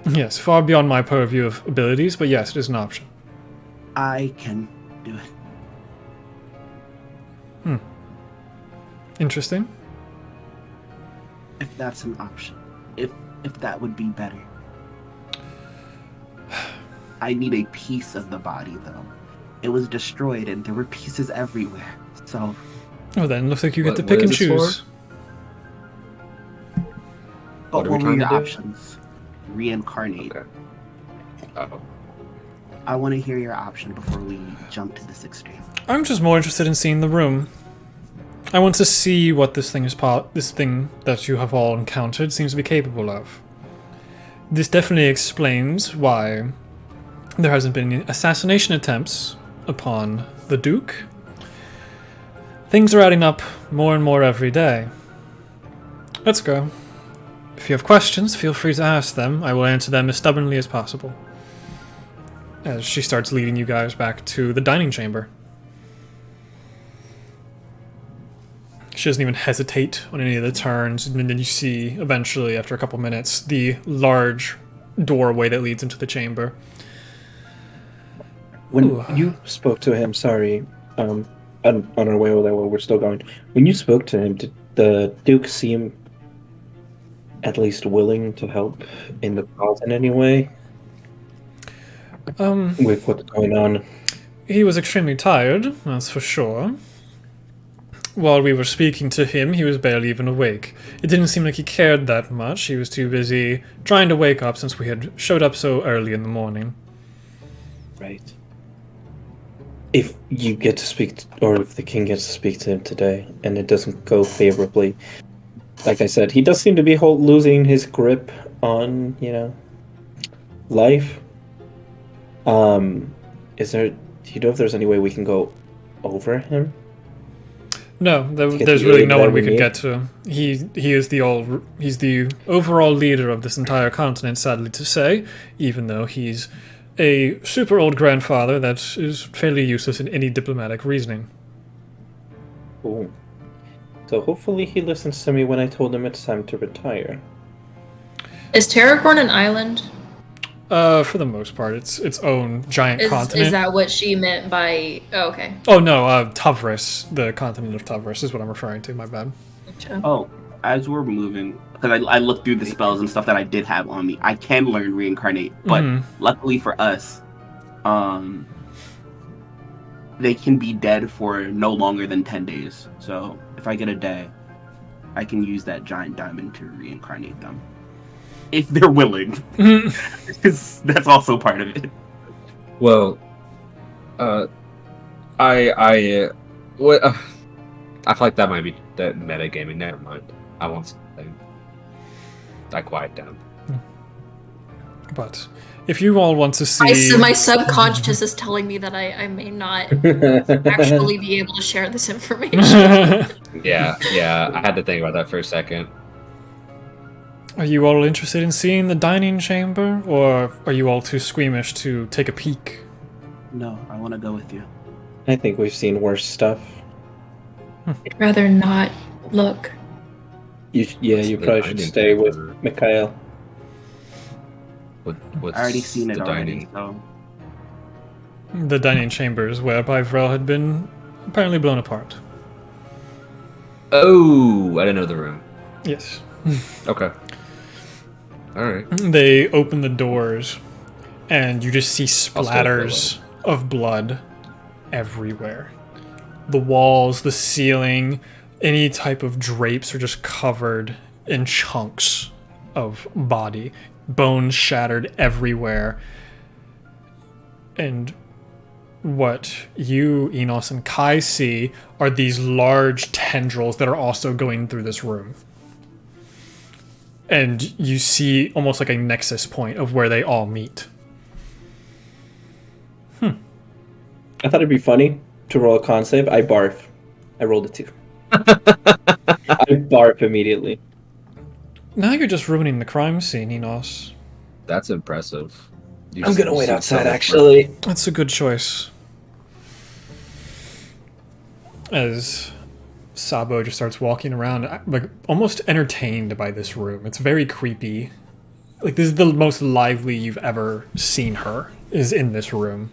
Yes, far beyond my purview of abilities, but yes, it is an option. I can do it. Interesting. If that's an option. If that would be better. I need a piece of the body, though. It was destroyed and there were pieces everywhere. So... Oh, then looks like you get to What pick and is this for? choose. But What are we what were trying your to do? options? Reincarnate. Okay. Oh. I want to hear your option before we jump to this extreme. I'm just more interested in seeing the room. I want to see what this thing that you have all encountered seems to be capable of. This definitely explains why there hasn't been any assassination attempts upon the Duke. Things are adding up more and more every day. Let's go. If you have questions, feel free to ask them. I will answer them as stubbornly as possible. As she starts leading you guys back to the dining chamber. She doesn't even hesitate on any of the turns, and then you see, eventually, after a couple minutes, the large doorway that leads into the chamber. When Ooh. you spoke to him, sorry, on our way over there while we're still going, when you spoke to him, did the Duke seem at least willing to help in the cause in any way? With what's going on? He was extremely tired, that's for sure. While we were speaking to him, he was barely even awake. It didn't seem like he cared that much. He was too busy trying to wake up since we had showed up so early in the morning. Right. If you get to speak, or if the king gets to speak to him today, and it doesn't go favorably, like I said, he does seem to be losing his grip on, life. Do you know if there's any way we can go over him? No, get there's the really aid no that one we we could need? get to. He's the overall leader of this entire continent, sadly to say, even though he's a super old grandfather that is fairly useless in any diplomatic reasoning. Cool. So hopefully he listens to me when I told him it's time to retire. Is Terragorn an island? For the most part, it's its own giant continent. Is that what she meant by... Oh, okay. Oh no, Tuvrus, the continent of Tuvrus is what I'm referring to, my bad. Gotcha. Oh, as we're moving, because I looked through the spells and stuff that I did have on me, I can learn reincarnate, but luckily for us, they can be dead for no longer than 10 days. So if I get a day, I can use that giant diamond to reincarnate them. If they're willing. Because that's also part of it. Well, I feel like that might be that metagaming. Never mind. I want something. I quiet down. But if you all want to see... My subconscious is telling me that I may not actually be able to share this information. Yeah, I had to think about that for a second. Are you all interested in seeing the dining chamber, or are you all too squeamish to take a peek? No, I want to go with you. I think we've seen worse stuff. I'd rather not look. You probably should stay with Mikhail. What's I already seen it the already, dining? so... The dining chambers where Bivrel had been apparently blown apart. Oh, I didn't know the room. Yes. Okay. Alright. They open the doors, and you just see splatters of blood everywhere. The walls, the ceiling, any type of drapes are just covered in chunks of body. Bones shattered everywhere. And what you, Enos, and Kai see are these large tendrils that are also going through this room. And you see almost like a nexus point of where they all meet. I thought it'd be funny to roll a con save. I barf. I rolled a 2. I barf immediately. Now you're just ruining the crime scene, Enos. That's impressive. I'm gonna wait seen outside, so much actually. That's a good choice. As Sabo just starts walking around, like almost entertained by this room. It's very creepy. Like this is the most lively you've ever seen her, is in this room.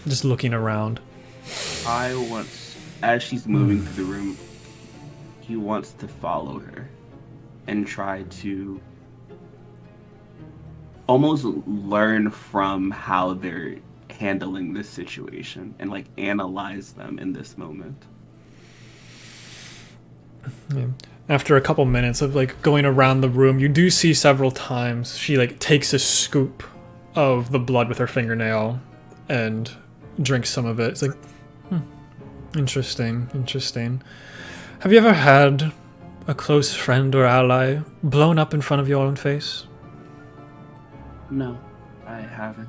Just looking around. As she's moving through the room, he wants to follow her and try to almost learn from how they're handling this situation and like analyze them in this moment. Yeah. After a couple minutes of like going around the room, you do see several times she like takes a scoop of the blood with her fingernail and drinks some of it. It's like, interesting. Have you ever had a close friend or ally blown up in front of your own face? No, I haven't.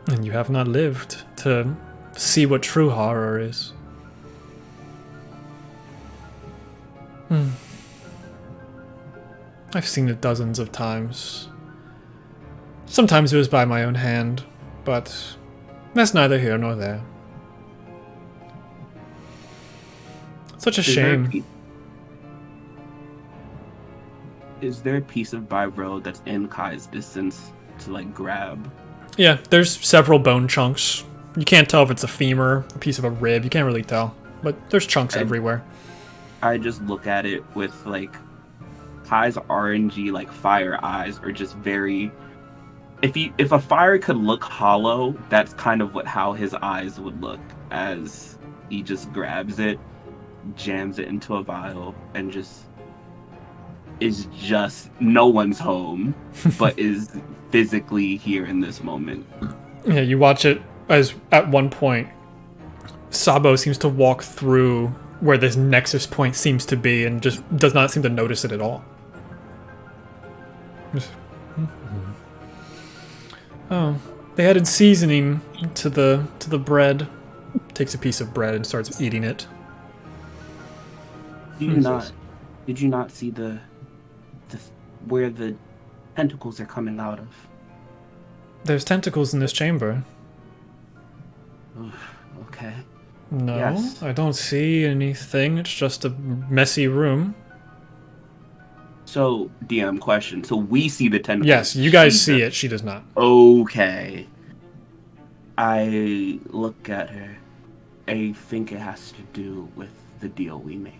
And you have not lived to see what true horror is. I've seen it dozens of times. Sometimes it was by my own hand, but that's neither here nor there. Such a shame. Is there a piece of Bivro that's in Kai's distance to like grab? Yeah, there's several bone chunks. You can't tell if it's a femur, a piece of a rib. You can't really tell, but there's chunks everywhere. I just look at it with like Kai's RNG like fire eyes are just very. If a fire could look hollow, that's kind of how his eyes would look as he just grabs it, jams it into a vial, and just is just no one's home, but is physically here in this moment. Yeah, you watch it as at one point, Sabo seems to walk through where this nexus point seems to be and just does not seem to notice it at all. Oh, they added seasoning to the bread. Takes a piece of bread and starts eating it. Did you not see the where the tentacles are coming out of? There's tentacles in this chamber. Okay. No, Yes. I don't see anything. It's just a messy room. So, DM question. So we see the tentacles. Yes, you guys see it. She does not. Okay. I look at her. I think it has to do with the deal we made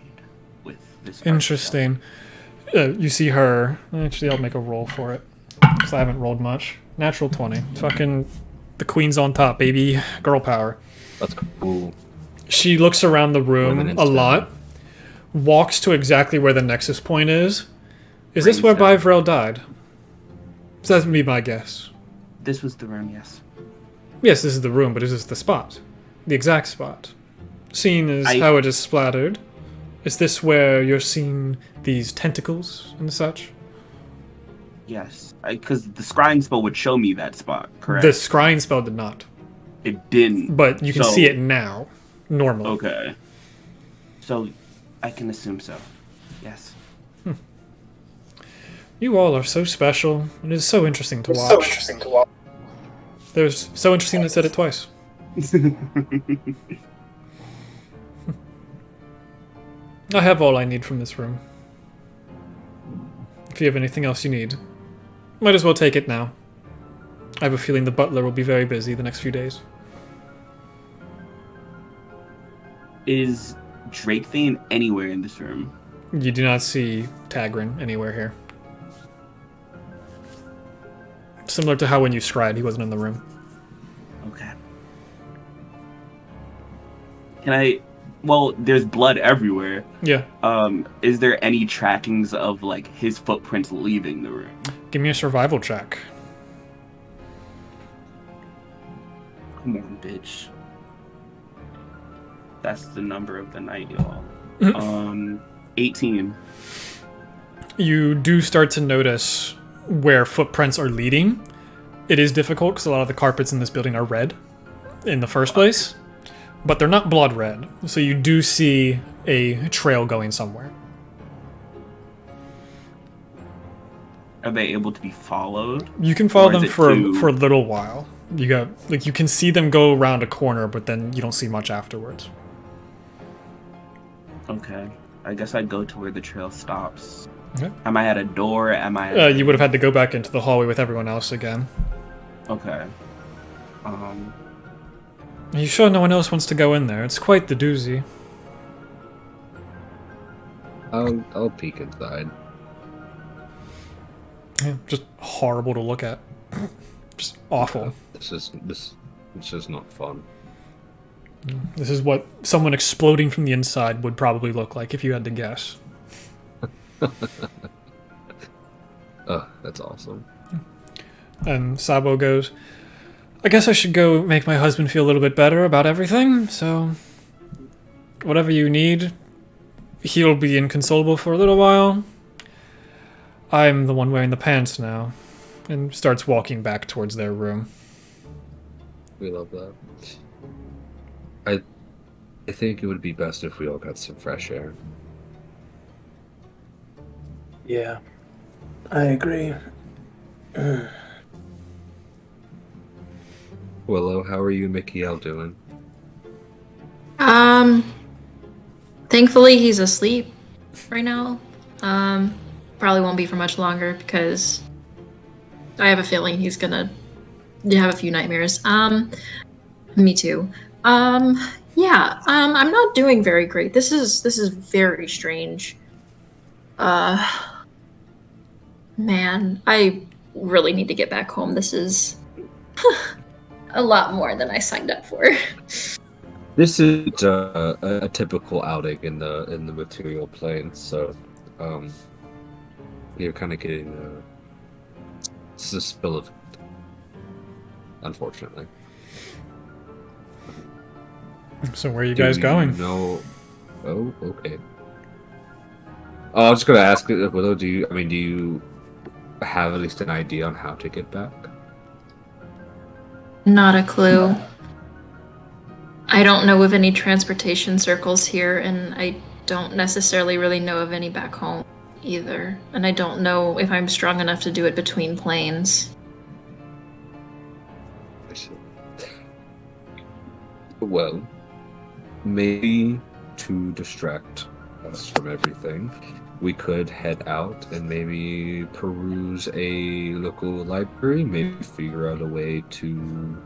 with this. Interesting. You see her. Actually, I'll make a roll for it. Because I haven't rolled much. Natural 20. Fucking the queen's on top, baby. Girl power. That's cool. She looks around the room Women in a lot. Walks to exactly where the nexus point is. Is this where Bivrel died? So that would be my guess. This was the room, yes. Yes, this is the room, but is this the spot? The exact spot? Seeing as how it is splattered, is this where you're seeing these tentacles and such? Yes. Because the scrying spell would show me that spot, correct? The scrying spell did not. It didn't. But you can see it now, normally. Okay. So, I can assume so. Yes. You all are so special. It is so interesting to watch. There's so interesting that said it twice. I have all I need from this room. If you have anything else you need, might as well take it now. I have a feeling the butler will be very busy the next few days. Is Drakethane anywhere in this room? You do not see Tagrin anywhere here. Similar to how when you scried, he wasn't in the room. Okay. Well, there's blood everywhere. Yeah. Is there any trackings of, like, his footprints leaving the room? Give me a survival check. Come on, bitch. That's the number of the night, y'all. 18. You do start to notice where footprints are leading. It is difficult because a lot of the carpets in this building are red in the first place, but they're not blood red. So you do see a trail going somewhere. Are they able to be followed? You can follow Or is them it for too- a little while. You can see them go around a corner, but then you don't see much afterwards. Okay. I guess I'd go to where the trail stops. Okay. Am I at a door? Am I at You would have had to go back into the hallway with everyone else again. Okay. Are you sure no one else wants to go in there? It's quite the doozy. I'll peek inside. Yeah, just horrible to look at. Just awful. This is not fun. This is what someone exploding from the inside would probably look like if you had to guess. Oh, that's awesome. And Sabo goes, I guess I should go make my husband feel a little bit better about everything, so whatever you need, he'll be inconsolable for a little while. I'm the one wearing the pants now. And starts walking back towards their room. We love that. I think it would be best if we all got some fresh air. Yeah, I agree. Willow, how are you and Mikiel doing? Thankfully he's asleep right now. Probably won't be for much longer because I have a feeling he's gonna have a few nightmares. Me too. Yeah, I'm not doing very great. This is very strange. Man, I really need to get back home. This is a lot more than I signed up for. This is a typical outing in the material plane, so you're kind of getting it's a spill of it, unfortunately. So where are you guys going? No. Oh, okay. Oh, I was just gonna ask, Willow. Do you have at least an idea on how to get back? Not a clue. I don't know of any transportation circles here, and I don't necessarily really know of any back home either. And I don't know if I'm strong enough to do it between planes. I see. Well, maybe to distract us from everything, we could head out and maybe peruse a local library, maybe figure out a way to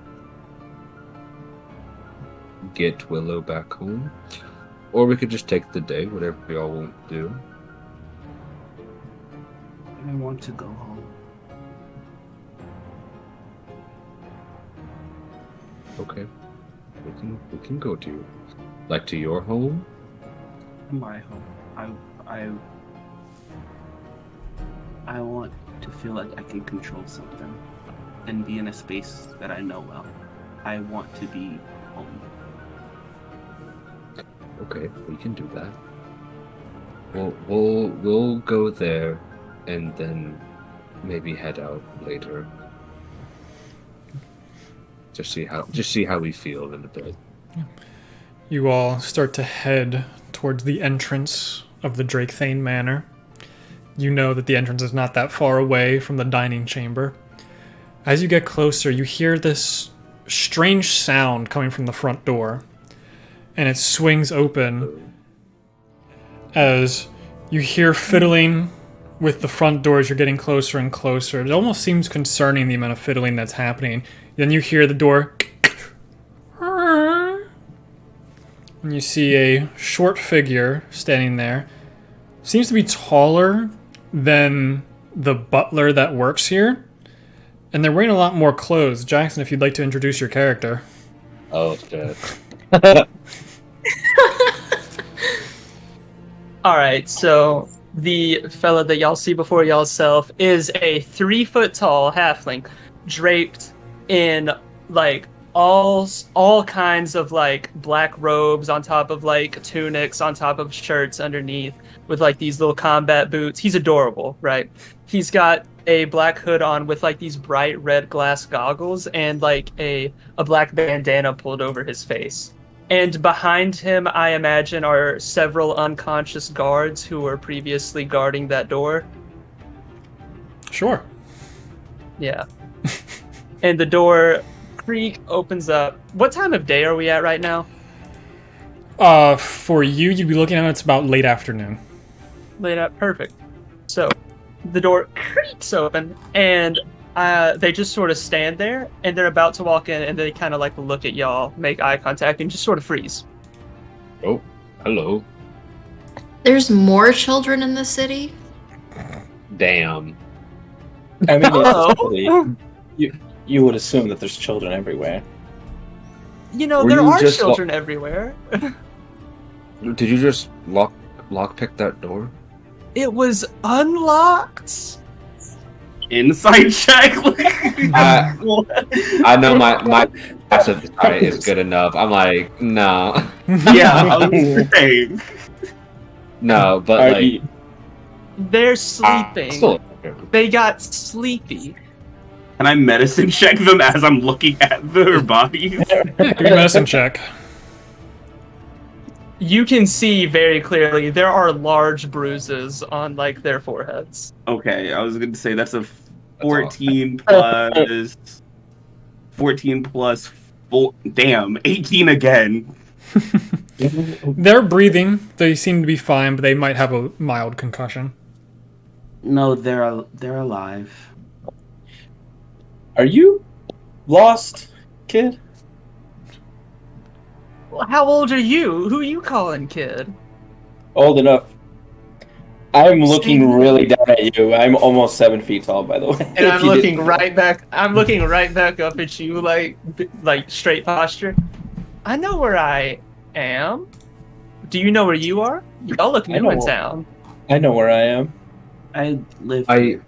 get Willow back home. Or we could just take the day, whatever we all want to do. I want to go home. Okay. We can go to your home. My home. I want to feel like I can control something and be in a space that I know well. I want to be home. Okay, we can do that. We'll go there and then maybe head out later. Just see how we feel in a bit. You all start to head towards the entrance of the Drakethane Manor. You know that the entrance is not that far away from the dining chamber. As you get closer, you hear this strange sound coming from the front door, and it swings open as you hear fiddling with the front door as you're getting closer and closer. It almost seems concerning, the amount of fiddling that's happening. Then you hear the door, and you see a short figure standing there. Seems to be taller than the butler that works here, and they're wearing a lot more clothes. Jackson, if you'd like to introduce your character. Oh shit. Alright, so the fella that y'all see before y'all self is a 3-foot tall halfling draped in like all kinds of like black robes on top of like tunics on top of shirts underneath with like these little combat boots. He's adorable, right? He's got a black hood on with like these bright red glass goggles and like a black bandana pulled over his face. And behind him, I imagine, are several unconscious guards who were previously guarding that door. Sure. Yeah. And the door creak opens up. What time of day are we at right now? For you, you'd be looking at it's about late afternoon. Laid out perfect. So the door creaks open, and they just sort of stand there, and they're about to walk in, and they kind of like look at y'all, make eye contact, and just sort of freeze. Oh, hello. There's more children in the city? Damn. I mean, Oh. you would assume that there's children everywhere. You know, Were there you are just children everywhere. Did you just lockpick that door? It was unlocked. Insight check. I know my passive side is good enough. I'm like, no. Yeah, I was saying. No, but Are like you- They're sleeping. still, They got sleepy. Can I medicine check them as I'm looking at their bodies? Yeah, give me a medicine check. You can see very clearly there are large bruises on like their foreheads. Okay, I was going to say that's a 14 plus 14 plus 4. Damn, 18 again. They're breathing. They seem to be fine, but they might have a mild concussion. No, they're alive. Are you lost, kid? Well, how old are you? Who are you calling kid? Old enough. I'm looking really down at you. I'm almost 7 feet tall, by the way. And I'm If you looking didn't- right back. I'm looking right back up at you, like straight posture. I know where I am. Do you know where you are? Y'all look I new in know. town. I know where I am. I live I here.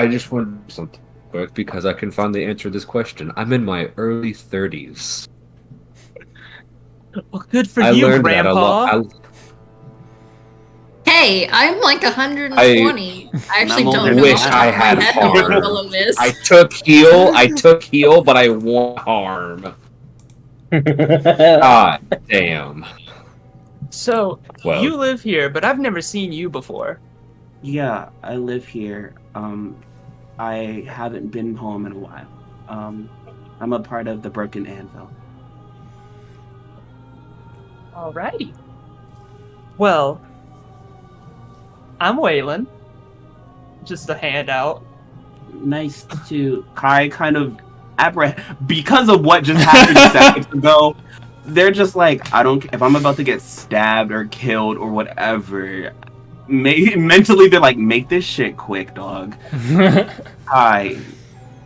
just wanted something quick because I can finally answer this question. I'm in my early 30s. Well, good for I you, learned that a lot. Grandpa. Hey, I'm like 120. I actually I'm don't older know than off the that. top I of my had head what harm. fellow is. I took heal, but I want harm. God damn. So Well, you live here, but I've never seen you before. Yeah, I live here. I haven't been home in a while. I'm a part of the Broken Anvil. Alrighty. Well, I'm Waylon. Just a handout. Nice to Kai kind of because of what just happened seconds ago. They're just like, I don't. If I'm about to get stabbed or killed or whatever, mentally they're like, make this shit quick, dog. Hi,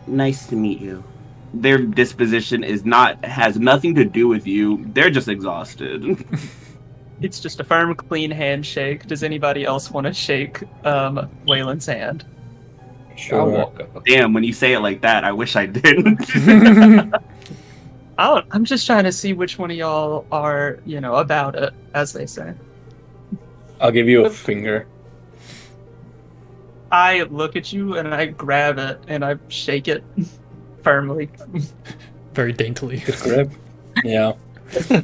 nice to meet you. Their disposition has nothing to do with you. They're just exhausted. It's just a firm, clean handshake. Does anybody else want to shake Waylon's hand? I'll walk up. Damn, when you say it like that, I wish I didn't. I'm just trying to see which one of y'all are, about it, as they say. I'll give you a finger. I look at you and I grab it and I shake it firmly. Very daintily. Good grip. Yeah.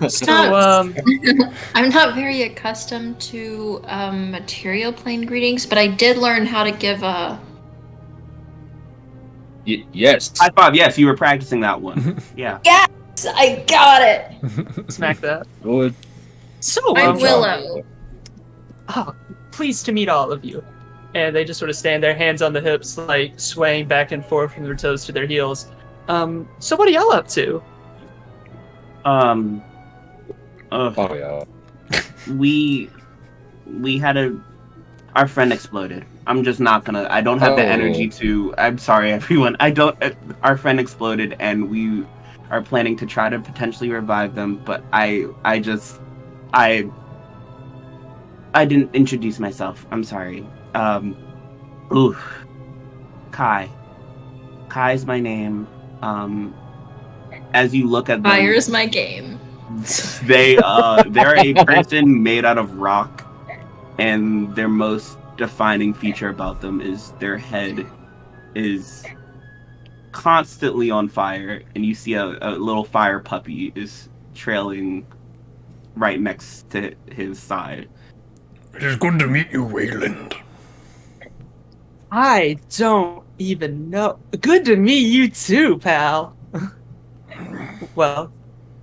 So, I'm not very accustomed to material plane greetings, but I did learn how to give a. Yes. High five, yes, you were practicing that one. Yeah. I got it. smack that. Good. So, I'm Willow. Pleased to meet all of you. And they just sort of stand there, hands on the hips, like swaying back and forth from their toes to their heels. So what are y'all up to? Oh yeah. We had our friend exploded. I'm just not gonna. I don't have the energy to. I'm sorry, everyone. I don't. Our friend exploded, and we are planning to try to potentially revive them. But I didn't introduce myself. I'm sorry. Kai. Kai's my name. As you look at them, Fire's my game. they're a person made out of rock, and their most defining feature about them is their head is constantly on fire, and you see a little fire puppy is trailing right next to his side. It is good to meet you, Wayland. I don't even know. Good to meet you too, pal. Well,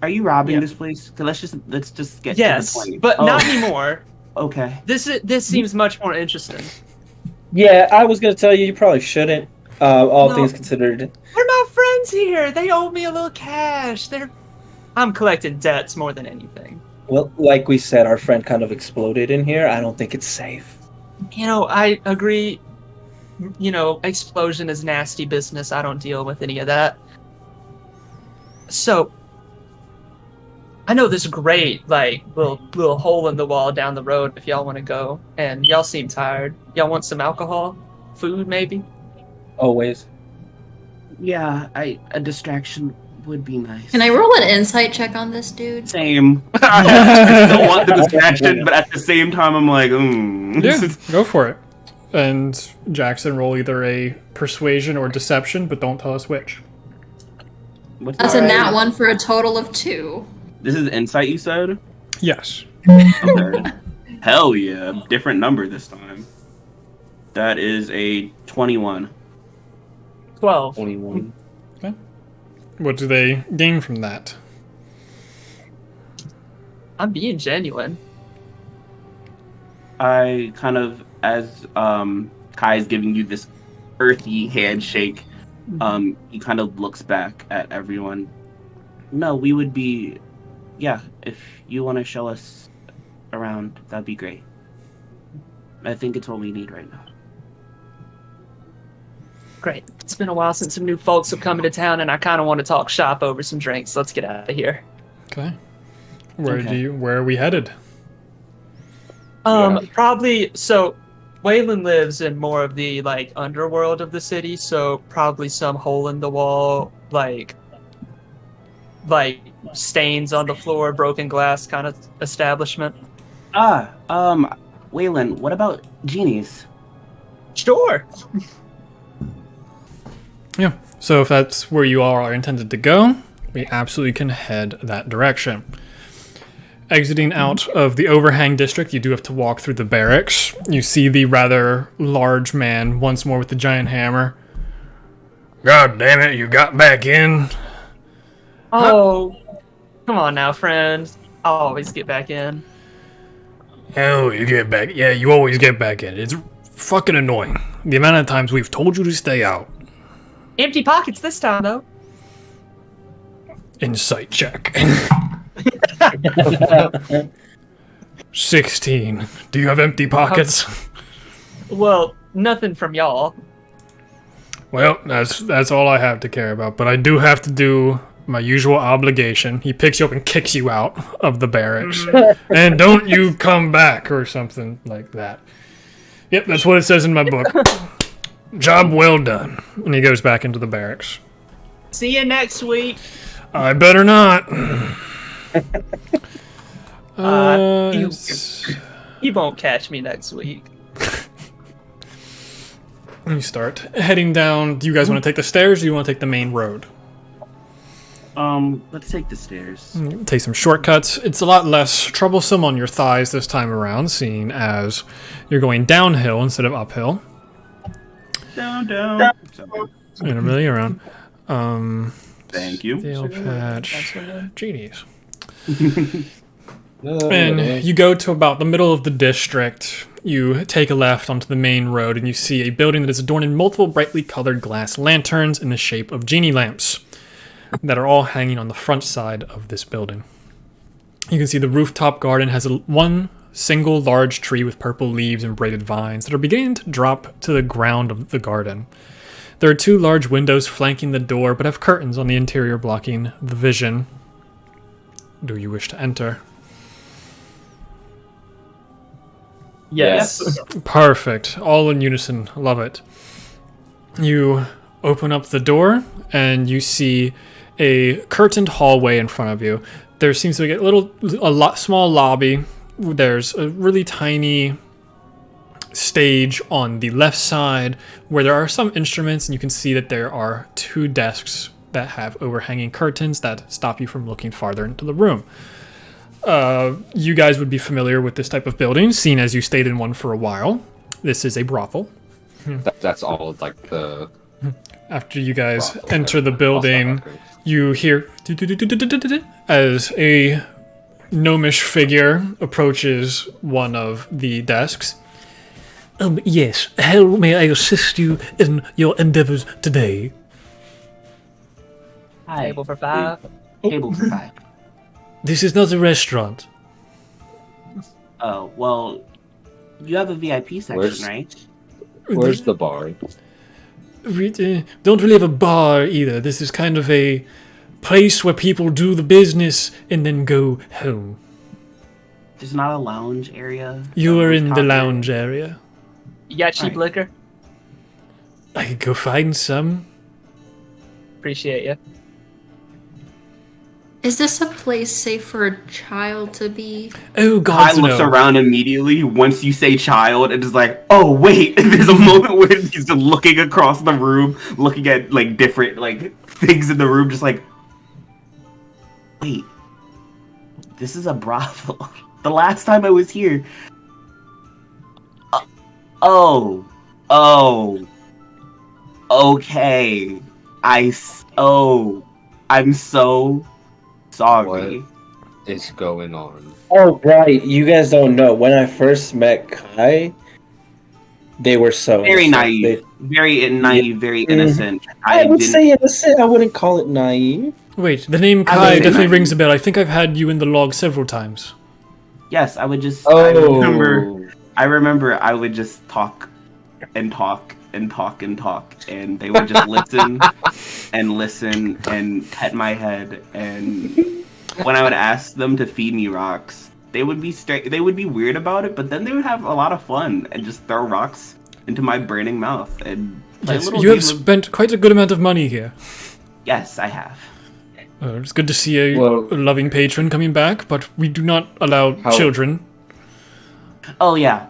Are you robbing Yeah. this place? So let's just get to yes, the point. but Oh, not anymore. Okay. This seems much more interesting. Yeah, I was gonna tell you, you probably shouldn't. All No. things considered. We're not friends here. They owe me a little cash. I'm collecting debts more than anything. Well, like we said, our friend kind of exploded in here. I don't think it's safe. I agree. Explosion is nasty business. I don't deal with any of that. So, I know this great, little hole in the wall down the road if y'all want to go. And y'all seem tired. Y'all want some alcohol? Food, maybe? Always. Yeah, a distraction would be nice. Can I roll an insight check on this dude? Same. I still want the distraction, but at the same time, I'm like, Yeah, go for it. And Jackson, roll either a persuasion or deception, but don't tell us which. What's That's a my- nat 1 for a total of 2. This is insight, you said? Yes. Okay. Hell yeah. Different number this time. That is a 21. 12. 21. What do they gain from that? I'm being genuine. I kind of, as Kai is giving you this earthy handshake, he kind of looks back at everyone. No, we would be, yeah, if you want to show us around, that'd be great. I think it's what we need right now. Great. It's been a while since some new folks have come into town, and I kind of want to talk shop over some drinks. Let's get out of here. Okay. Where Okay. where are we headed? Probably. So, Waylon lives in more of the underworld of the city. So probably some hole in the wall, like stains on the floor, broken glass kind of establishment. Waylon, what about genies? Sure. Yeah. So if that's where you all are intended to go, we absolutely can head that direction. Exiting out of the overhang district, you do have to walk through the barracks. You see the rather large man once more with the giant hammer. God damn it, you got back in. Oh, come on now, friend. I'll always get back in. Hell, you get back. Yeah, you always get back in. It's fucking annoying. The amount of times we've told you to stay out. Empty pockets this time, though. Insight check. 16. Do you have empty pockets? Well, nothing from y'all. Well, that's all I have to care about. But I do have to do my usual obligation. He picks you up and kicks you out of the barracks. And don't you come back or something like that. Yep, that's what it says in my book. Job well done. And he goes back into the barracks. See you next week. I better not. You won't catch me next week. You start heading down. Do you guys want to take the stairs or do you want to take the main road? Let's take the stairs. Take some shortcuts. It's a lot less troublesome on your thighs this time around, seeing as you're going downhill instead of uphill. Down. And really around. Thank you. Steel patch. Genies. And you go to about the middle of the district. You take a left onto the main road and you see a building that is adorned in multiple brightly colored glass lanterns in the shape of genie lamps that are all hanging on the front side of this building. You can see the rooftop garden has one single large tree with purple leaves and braided vines that are beginning to drop to the ground of the garden. There are two large windows flanking the door but have curtains on the interior blocking the vision. Do you wish to enter? Yes. Perfect. All in unison. Love it. You open up the door and you see a curtained hallway in front of you. There seems to be a small lobby. There's a really tiny stage on the left side where there are some instruments, and you can see that there are two desks that have overhanging curtains that stop you from looking farther into the room. You guys would be familiar with this type of building, seeing as you stayed in one for a while. This is a brothel. That's all like the. After you guys brothel enter the there. building, Also, you hear as a gnomish figure approaches one of the desks. Yes, how may I assist you in your endeavors today? Hi. Table for 5. Table for 5. This is not a restaurant. Oh, well, you have a VIP section, right? Where's the bar? We don't really have a bar either. This is kind of a place where people do the business and then go home. There's not a lounge area. You are in the Rooftop lounge area. You got cheap Alright. liquor? I could go find some. Appreciate you. Is this a place safe for a child to be? Oh I God, looks no! around immediately once you say child and is like, oh wait, there's a moment where he's just looking across the room, looking at like different like things in the room, just like, wait, this is a brothel. The last time I was here. Oh, okay. I'm so sorry. What is going on? Oh, right. You guys don't know. When I first met Kai, they were so Very innocent. naive, very naive, very innocent. I would didn't- say innocent. I wouldn't call it naive. Wait, the name I Kai would say definitely naive. rings a bell. I think I've had you in the log several times. Yes, I would just. Oh, I remember I would just talk and talk and talk and talk, and they would just listen and listen and pet my head. And when I would ask them to feed me rocks, they would be They would be weird about it, but then they would have a lot of fun and just throw rocks into my burning mouth. And play Yes, little you have game of- spent quite a good amount of money here. Yes, I have. It's good to see a Well- loving patron coming back, but we do not allow How- children. Oh yeah.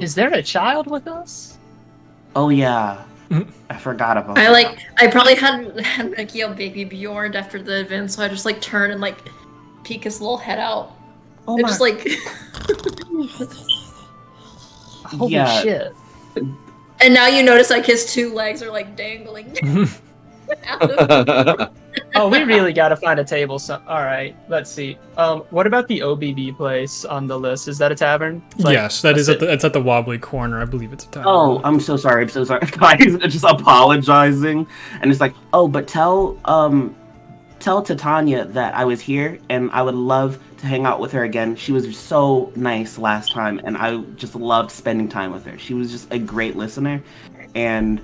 Is there a child with us? Oh yeah. Mhm. I forgot about. I that. I probably had Ricky a baby Bjorn after the event, so I just like turn and like peek his little head out. Oh and my just like holy Yeah. shit. and now you notice like his 2 legs are like dangling out of Oh, we really gotta find a table. Alright, let's see. What about the OBB place on the list? Is that a tavern? Like, Yes, that a is sit- it's at the wobbly corner. I believe it's a tavern. Oh, I'm so sorry. I'm so sorry. Guys just apologizing, and it's like, oh, but tell to Tanya that I was here, and I would love to hang out with her again. She was so nice last time, and I just loved spending time with her. She was just a great listener, and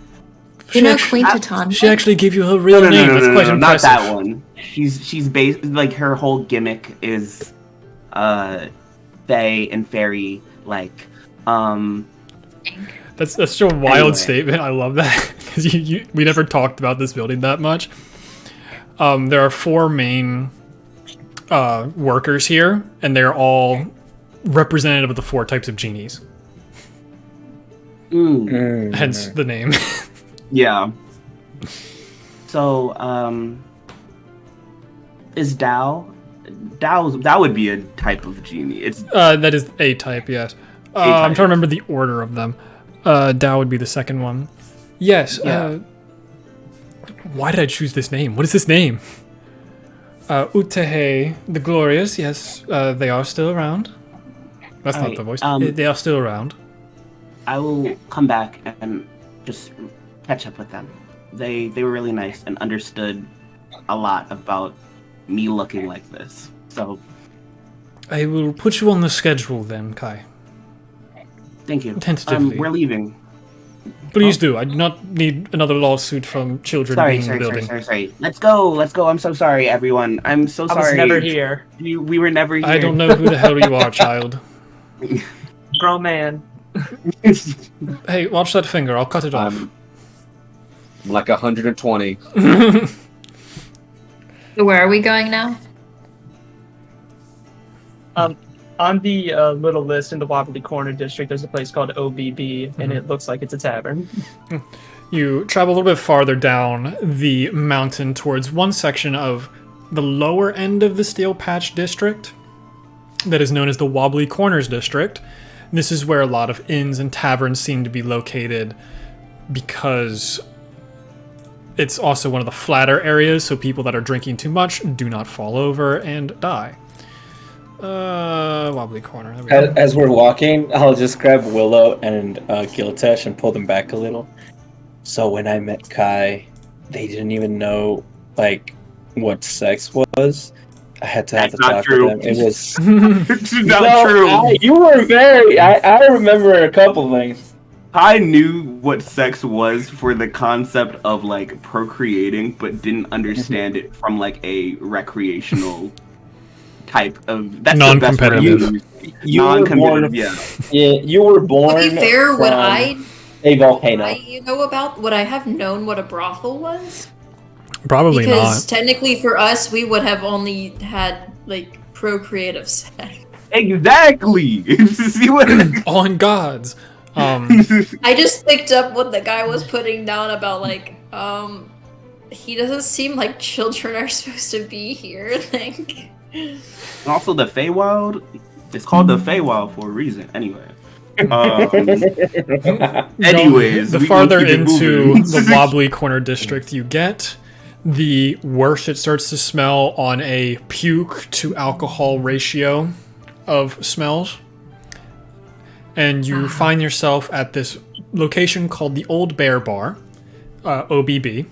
you know actu- Queen Titania. She actually gave you her real name. That's quite not impressive. that one. She's based like her whole gimmick is, fae and fairy like, That's such a wild Anyway. statement. I love that because we never talked about this building that much. There are 4 main workers here, and they're all representative of the 4 types of genies. Hence the name. Yeah. So, is that would be a type of genie. It's That is A type, yes. I'm trying to remember the order of them. Dao would be the second one. Yes. Yeah. Why did I choose this name? What is this name? Utehe the Glorious. Yes, they are still around. That's not Alright, the voice. um, They are still around. I will come back and just catch up with them. They were really nice and understood a lot about me looking like this. So I will put you on the schedule then, Kai. thank you. Tentatively. We're leaving. Please do. I do not need another lawsuit from children being in the building. Sorry. Let's go. I'm so sorry, everyone. I'm so I was sorry. never here. We were never here. I don't know who the hell you are, child. Grown man. Hey, watch that finger. I'll cut it off. I'm like 120. Where are we going now? On the little list in the Wobbly Corner district, there's a place called OBB, and it looks like it's a tavern. You travel a little bit farther down the mountain towards one section of the lower end of the Steel Patch district that is known as the Wobbly Corners district. This is where a lot of inns and taverns seem to be located because it's also one of the flatter areas, so people that are drinking too much do not fall over and die. Wobbly corner. There we go. As we're walking, I'll just grab Willow and Giltesh and pull them back a little. So when I met Kai, they didn't even know like what sex was. I had to have That's to not talk true. to them. It was It's not true. you were very. I remember a couple things. I knew what sex was for the concept of like procreating, but didn't understand it from like a recreational type of. That's the best word Non-competitive. to use. You were Non-competitive, born. yeah. Yeah, you were born. To be fair, would from I a volcano. would I have known what a brothel was? Probably Because not. technically for us, we would have only had like procreative sex. Exactly. See what? All in gods. I just picked up what the guy was putting down about like, he doesn't seem like children are supposed to be here. Like, And also the Feywild. It's called the Feywild for a reason. Anyway. Anyways, the we farther gonna keep it into moving. the wobbly corner district you get, the worse it starts to smell on a puke to alcohol ratio of smells. And you find yourself at this location called the Old Bear Bar. OBB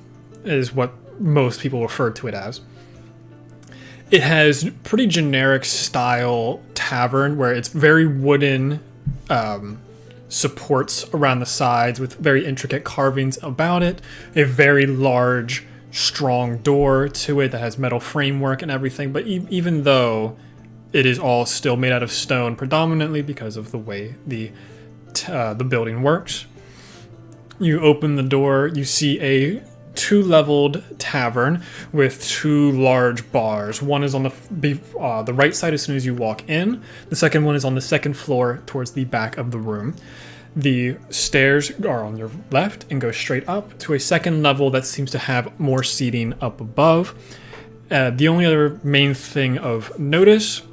is what most people refer to it as. It has pretty generic style tavern where it's very wooden supports around the sides with very intricate carvings about it. A very large, strong door to it that has metal framework and everything. But even though it is all still made out of stone, predominantly because of the way the building works, you open the door. You see a two-leveled tavern with two large bars. One is on the right side as soon as you walk in. The second one is on the second floor towards the back of the room. The stairs are on your left and go straight up to a second level that seems to have more seating up above. The only other main thing of notice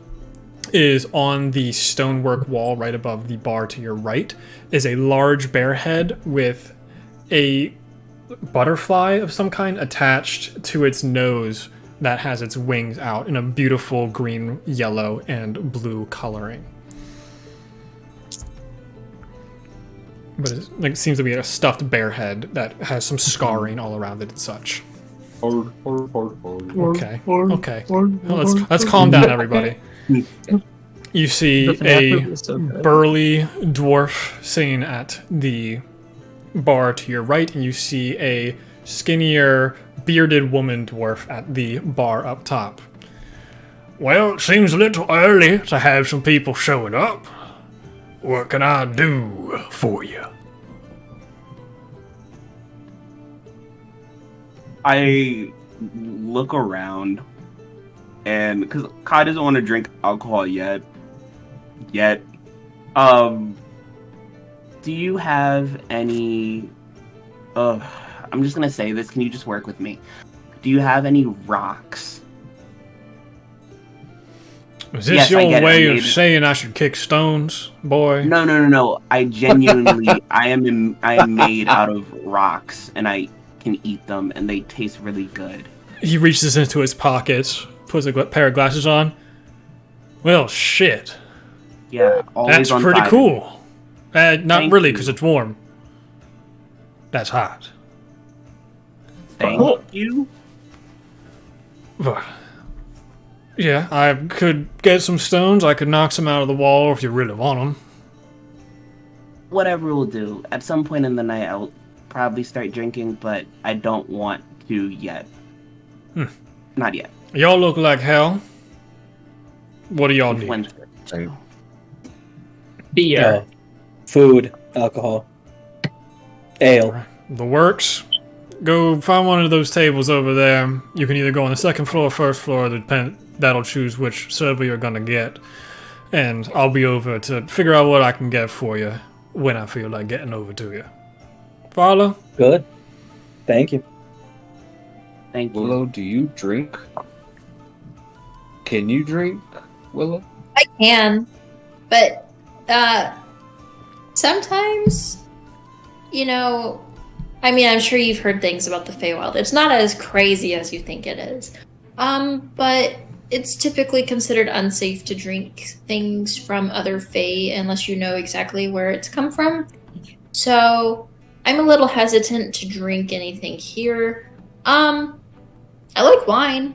is on the stonework wall right above the bar to your right is a large bear head with a butterfly of some kind attached to its nose that has its wings out in a beautiful green, yellow, and blue coloring. But it seems to be a stuffed bear head that has some scarring all around it and such. Okay. Well, let's calm down, everybody. You see The FNAF a movie is so good. burly dwarf sitting at the bar to your right, and you see a skinnier, bearded woman dwarf at the bar up top. Well, it seems a little early to have some people showing up. What can I do for you? I look around, and because Kai doesn't want to drink alcohol yet. Do you have any? I'm just gonna say this. Can you just work with me? Do you have any rocks? Is this Yes, I your get it. way I of made it. saying I should kick stones, boy? No. I genuinely, I am made out of rocks, and I can eat them, and they taste really good. He reaches into his pockets, puts a pair of glasses on. Well, shit. Yeah, always That's on pretty fire. cool. Not Thank really, you. because it's warm. That's hot. Thank you. But, yeah, I could get some stones. I could knock some out of the wall if you really want them. Whatever will do. At some point in the night, I'll probably start drinking, but I don't want to yet. Not yet. Y'all look like hell. What do y'all need? Winter. Beer. Food, alcohol, ale. The works. Go find one of those tables over there. You can either go on the second floor or first floor. That'll choose which server you're gonna get. And I'll be over to figure out what I can get for you when I feel like getting over to you. Follow? Good. Thank you. Thank you. Willow, do you drink? Can you drink, Willow? I can, but Sometimes, you know, I mean, I'm sure you've heard things about the Feywild. It's not as crazy as you think it is. But it's typically considered unsafe to drink things from other Fey unless you know exactly where it's come from. So I'm a little hesitant to drink anything here. I like wine,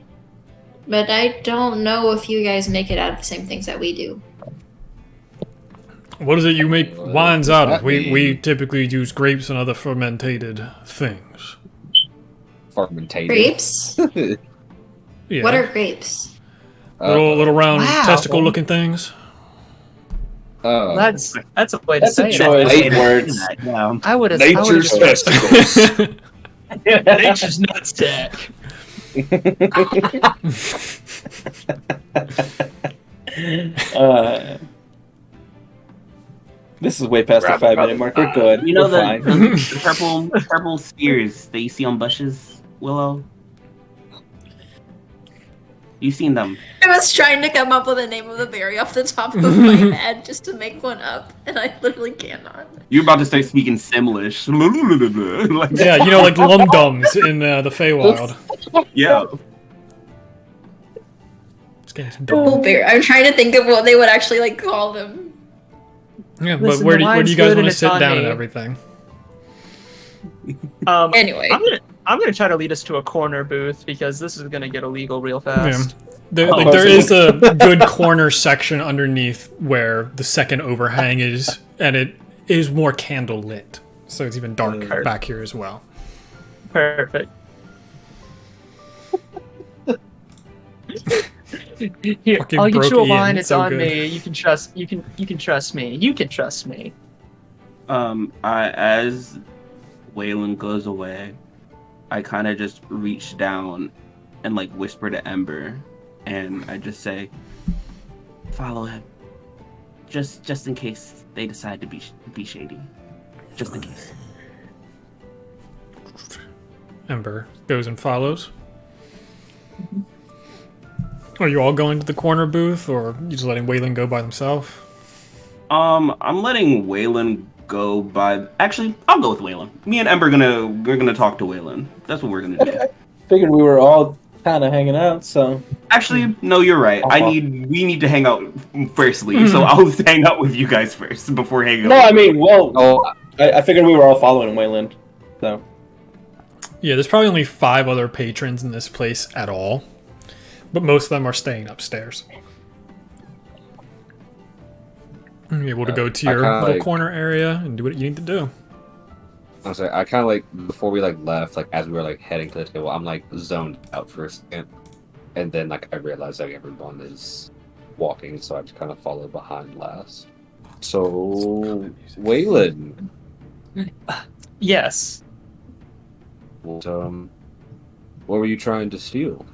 but I don't know if you guys make it out of the same things that we do. What is it you make wines out of? that We mean? typically use grapes and other fermented things. Fermentated. Grapes? Yeah. What are grapes? Little round Wow. testicle looking things? That's a way to That's say a choice it. of words. Yeah. I would have. Nature's testicles. Nature's nutsack. This is way past the Grab 5-minute mark. We're good. You know We're fine. the purple spears that you see on bushes, Willow? You've seen them. I was trying to come up with a name of the berry off the top of my head just to make one up, and I literally cannot. You're about to start speaking Simlish. Like, Yeah, you know, like lum-dums in the Feywild. yeah. It's getting dumb. Berry. I'm trying to think of what they would actually like call them. Yeah, but Listen, where the do you wine's guys good want and to it's sit on down me. and everything? Anyway, I'm gonna try to lead us to a corner booth because this is gonna get illegal real fast. There, Oh, like, there is a good corner section underneath where the second overhang is, and it is more candle lit, so it's even dark back here as well. Perfect. Here, Fucking I'll get broke you a Ian, wine. It's so on good. me. You can trust. You can trust me. You can trust me. As Waylon goes away, I kind of just reach down and like whisper to Ember, and I just say, "Follow him, just in case they decide to be shady, just in case." Ember goes and follows. Are you all going to the corner booth, or you just letting Waylon go by himself? I'm letting Waylon go by. Actually, I'll go with Waylon. Me and Ember we're gonna talk to Waylon. That's what we're gonna do. Figured we were all kind of hanging out, so Actually, no, you're right. We need to hang out firstly, so I'll hang out with you guys first before hanging out. no, I mean, well, Oh, I figured we were all following Wayland, so Yeah, there's probably only 5 other patrons in this place at all, but most of them are staying upstairs. You're able to go to I your kinda little like- corner area and do what you need to do. I was like, I kind of like before we like left, like as we were like heading to the table, I'm like zoned out for a second, and then like I realized like everyone is walking, so I just kind of follow behind last. So, Waylon, Yes. what were you trying to steal?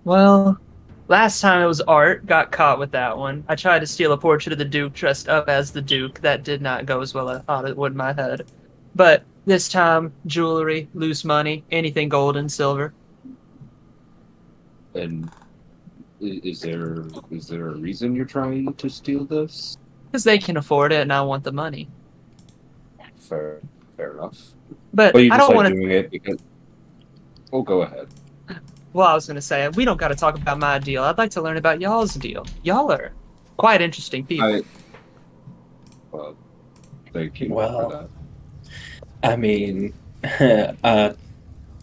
Well, last time it was Art got caught with that one. I tried to steal a portrait of the Duke dressed up as the Duke. That did not go as well as I thought it would in my head. But this time, jewelry, loose money, anything gold and silver. And is there a reason you're trying to steal this? Because they can afford it and I want the money. Fair enough. But But you I just don't like want to. doing it because. Oh, go ahead. Well, I was going to say, we don't got to talk about my deal. I'd like to learn about y'all's deal. Y'all are quite interesting people. Well, thank you Well. for that. I mean,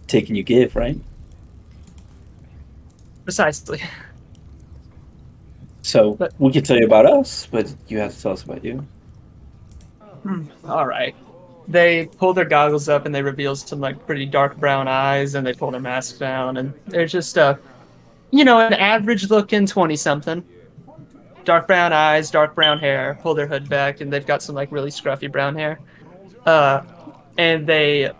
taking you give, right? Precisely. So But- we can tell you about us, but you have to tell us about you. All right. They pull their goggles up and they reveal some like pretty dark brown eyes, and they pull their masks down, and they're just an average looking 20-something. Dark brown eyes, dark brown hair. Pull their hood back, and they've got some like really scruffy brown hair. And they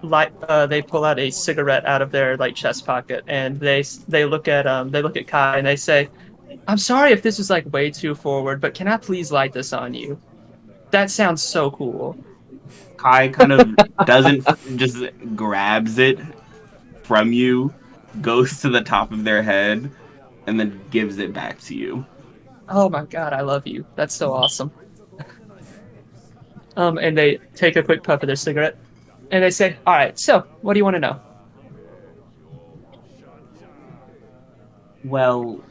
pull out a cigarette out of their like chest pocket, and they look at Kai and they say, "I'm sorry if this is like way too forward, but can I please light this on you? That sounds so cool." Kai kind of doesn't just grabs it from you, goes to the top of their head, and then gives it back to you. Oh my god, I love you. That's so awesome. And they take a quick puff of their cigarette, and they say, "All right, so what do you want to know?" Well,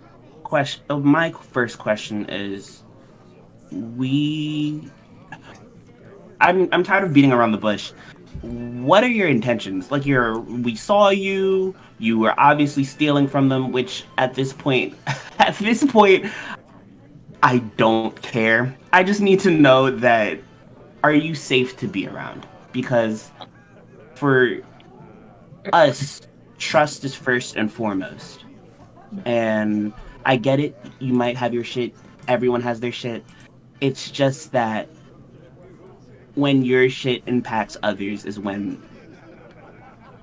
my first question is, we. I'm tired of beating around the bush. What are your intentions? Like, we saw you. You were obviously stealing from them, which at this point, at this point, I don't care. I just need to know that, are you safe to be around? Because for us, trust is first and foremost. And I get it. You might have your shit. Everyone has their shit. It's just that when your shit impacts others is when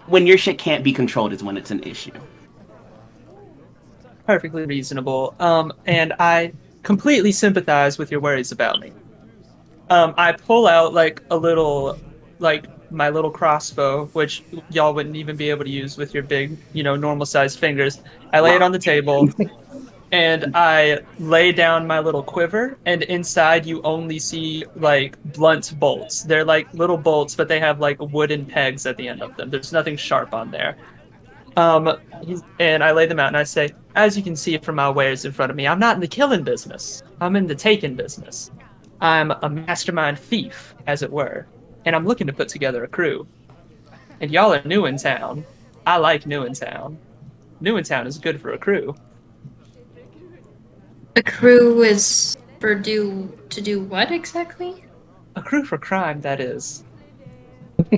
your shit can't be controlled is when it's an issue. Perfectly reasonable. And I completely sympathize with your worries about me. I pull out like a little, like my little crossbow, which y'all wouldn't even be able to use with your big, normal sized fingers. I lay it on the table, and I lay down my little quiver, and inside you only see like blunt bolts. They're like little bolts, but they have like wooden pegs at the end of them. There's nothing sharp on there. And I lay them out, and I say, as you can see from my wares in front of me, I'm not in the killing business. I'm in the taking business. I'm a mastermind thief, as it were, and I'm looking to put together a crew. And y'all are new in town. I like new in town. New in town is good for a crew. A crew is to do what exactly? A crew for crime, that is. I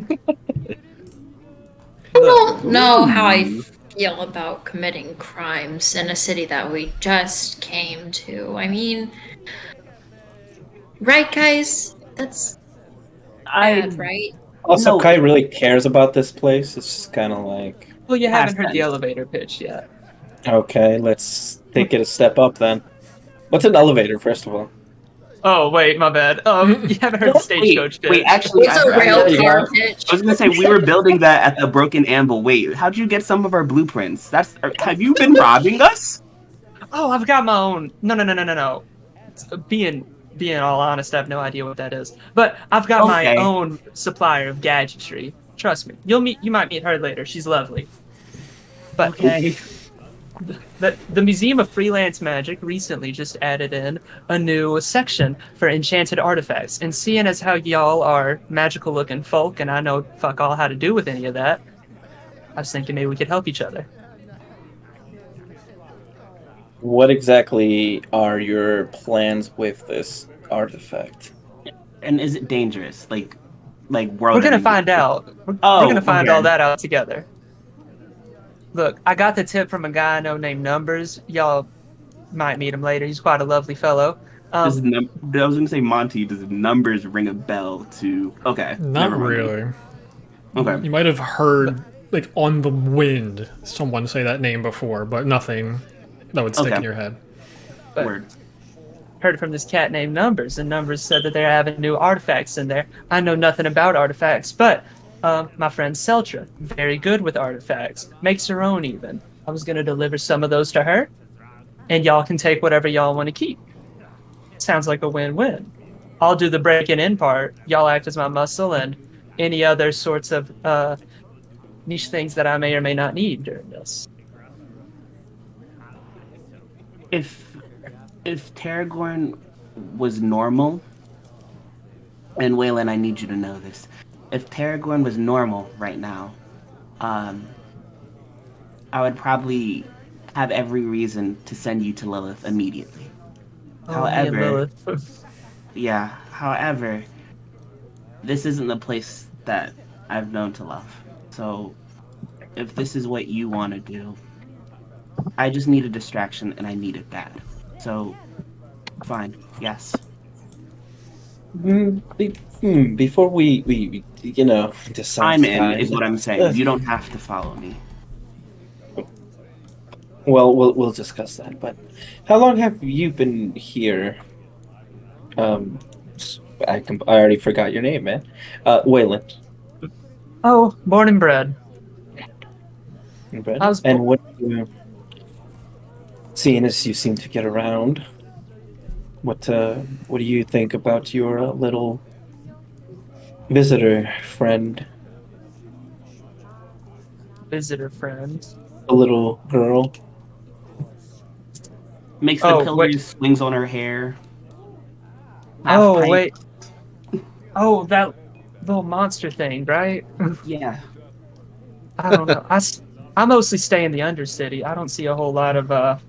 don't know how I feel about committing crimes in a city that we just came to. I mean, right, guys? That's bad, right? Also, No. Kai really cares about this place. It's just kind of like, Well, you haven't heard the tense. elevator pitch yet. okay, let's take it a step up then. What's an elevator, first of all? Oh, wait, my bad. You haven't heard the stagecoach pitch. Wait, actually, It's a rail yeah. car pitch. I was gonna say we were building that at the Broken Anvil. Wait, how'd you get some of our blueprints? Have you been robbing us? Oh, I've got my own. No. Being all honest, I have no idea what that is. But I've got my Okay. own supplier of gadgetry. Trust me. You might meet her later. She's lovely. But Okay. the Museum of Freelance Magic recently just added in a new section for enchanted artifacts. And seeing as how y'all are magical looking folk, and I know fuck all how to do with any of that, I was thinking maybe we could help each other. What exactly are your plans with this artifact? And is it dangerous? Like world? We're gonna ending? find out. We're gonna find all that out together. Look, I got the tip from a guy I know named Numbers. Y'all might meet him later. He's quite a lovely fellow. I was gonna say, Monty, does numbers ring a bell to? Okay, Not never mind. really. Okay. You might have heard, like, on the wind, someone say that name before, but nothing that would stick Okay. in your head. But Word. heard from this cat named Numbers, and Numbers said that they're having new artifacts in there. I know nothing about artifacts, but my friend Seltra, very good with artifacts, makes her own even. I was gonna deliver some of those to her, and y'all can take whatever y'all want to keep. Sounds like a win-win. I'll do the breaking in part. Y'all act as my muscle, and any other sorts of niche things that I may or may not need during this. If Tarragorn was normal, and Waylon, I need you to know this. If Tarragorn was normal right now, I would probably have every reason to send you to Lilith immediately. Oh, me and Lilith. Yeah, however, this isn't the place that I've known to love. So, if this is what you want to do, I just need a distraction and I need it bad. So, fine, yes. Before we decide. I'm in, is what I'm saying. You don't have to follow me. Well, we'll discuss that. But how long have you been here? I already forgot your name, man. Wayland. Oh, born and bred. Brett? I was And what? Seeing as you seem to get around, what do you think about your little visitor friend, Visitor friend. a little girl. Makes the pillars, swings on her hair. Half Oh, pipe. wait. Oh, that little monster thing, right? Yeah. I don't know. I mostly stay in the Undercity. I don't see a whole lot of that,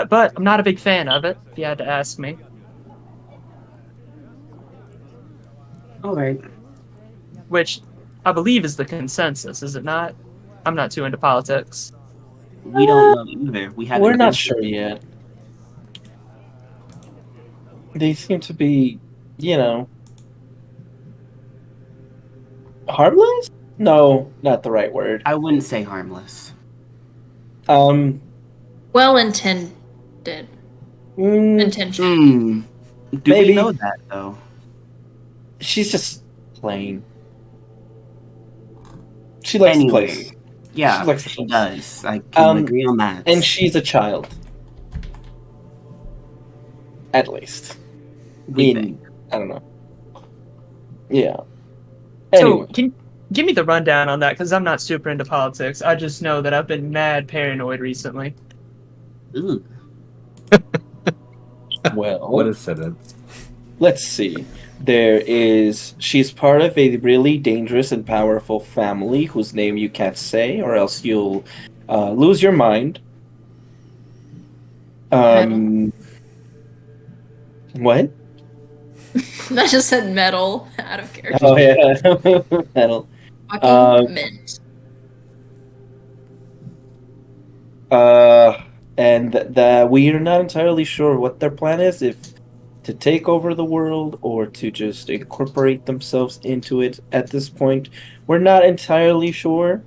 but I'm not a big fan of it, if you had to ask me. All right. Which I believe is the consensus, is it not? I'm not too into politics. We don't know either. We're not sure yet. They seem to be, harmless? No, not the right word. I wouldn't say harmless. Well intended. Intention. Do we know that though? She's just plain. She likes to play. Yeah, she does. I can agree on that. And she's a child. At least. I don't know. Yeah. Anyway. So, give me the rundown on that, because I'm not super into politics. I just know that I've been mad paranoid recently. Ooh. Well, what a sentence. Let's see. She's part of a really dangerous and powerful family whose name you can't say, or else you'll lose your mind. What? I just said metal out of character. Oh yeah, metal. Fucking mint. And we are not entirely sure what their plan is, if to take over the world or to just incorporate themselves into it at this point. We're not entirely sure.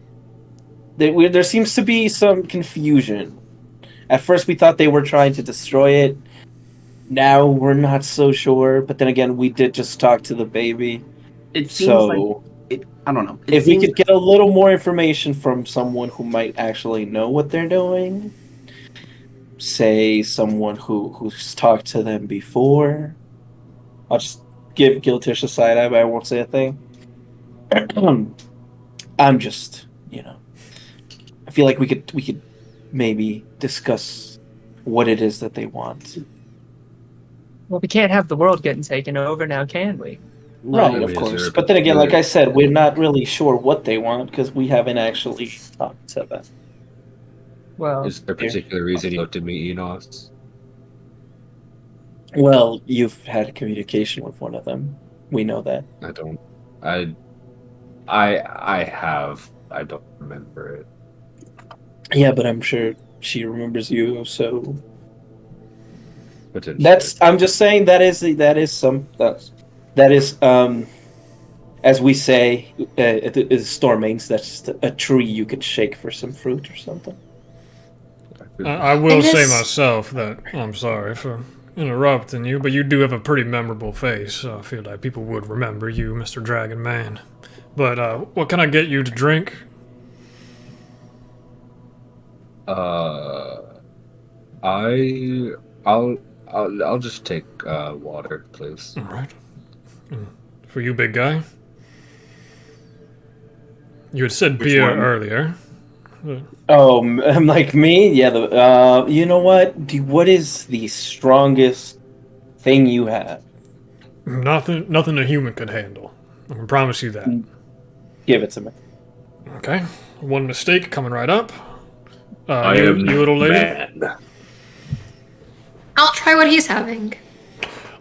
There seems to be some confusion. At first we thought they were trying to destroy it. Now we're not so sure. But then again, we did just talk to the baby. It seems I don't know. If we could get a little more information from someone who might actually know what they're doing, say someone who's talked to them before, I'll just give Giltish a side eye, but I won't say a thing. I'm just, I feel like we could maybe discuss what it is that they want. Well, we can't have the world getting taken over now, can we? Right, of course. But then again, like I said, we're not really sure what they want because we haven't actually talked to them. Well, is there a particular reason you looked at me, Enos? Well, you've had communication with one of them. We know that. I don't. I have. I don't remember it. Yeah, but I'm sure she remembers you. So potentially. I'm just saying that is as we say, Stormains. That's just a tree you could shake for some fruit or something. I will say myself that I'm sorry for interrupting you, but you do have a pretty memorable face, so I feel like people would remember you, Mr. Dragon Man. But what can I get you to drink? I'll just take water, please. All right. For you, big guy. You had said beer earlier. Oh, like me? Yeah. You know what? What is the strongest thing you have? Nothing a human could handle. I can promise you that. Give it to me. Okay. One mistake coming right up. I you am little lady. mad. I'll try what he's having.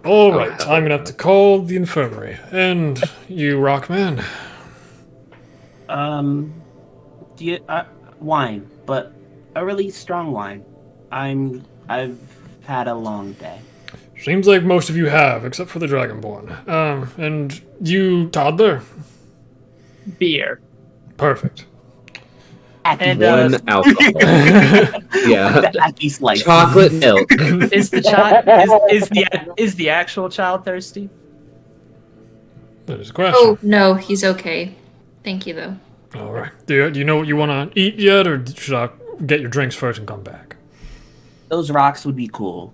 All right. I'm gonna have to call the infirmary. And you, Rockman. Wine, but a really strong wine. I've had a long day. Seems like most of you have, except for the Dragonborn. And you, toddler? Beer. Perfect. And one alcohol. Yeah. Chocolate milk. Is the is the actual child thirsty? That is a question. Oh no, he's okay. Thank you though. All right. Do you know what you want to eat yet, or should I get your drinks first and come back? Those rocks would be cool.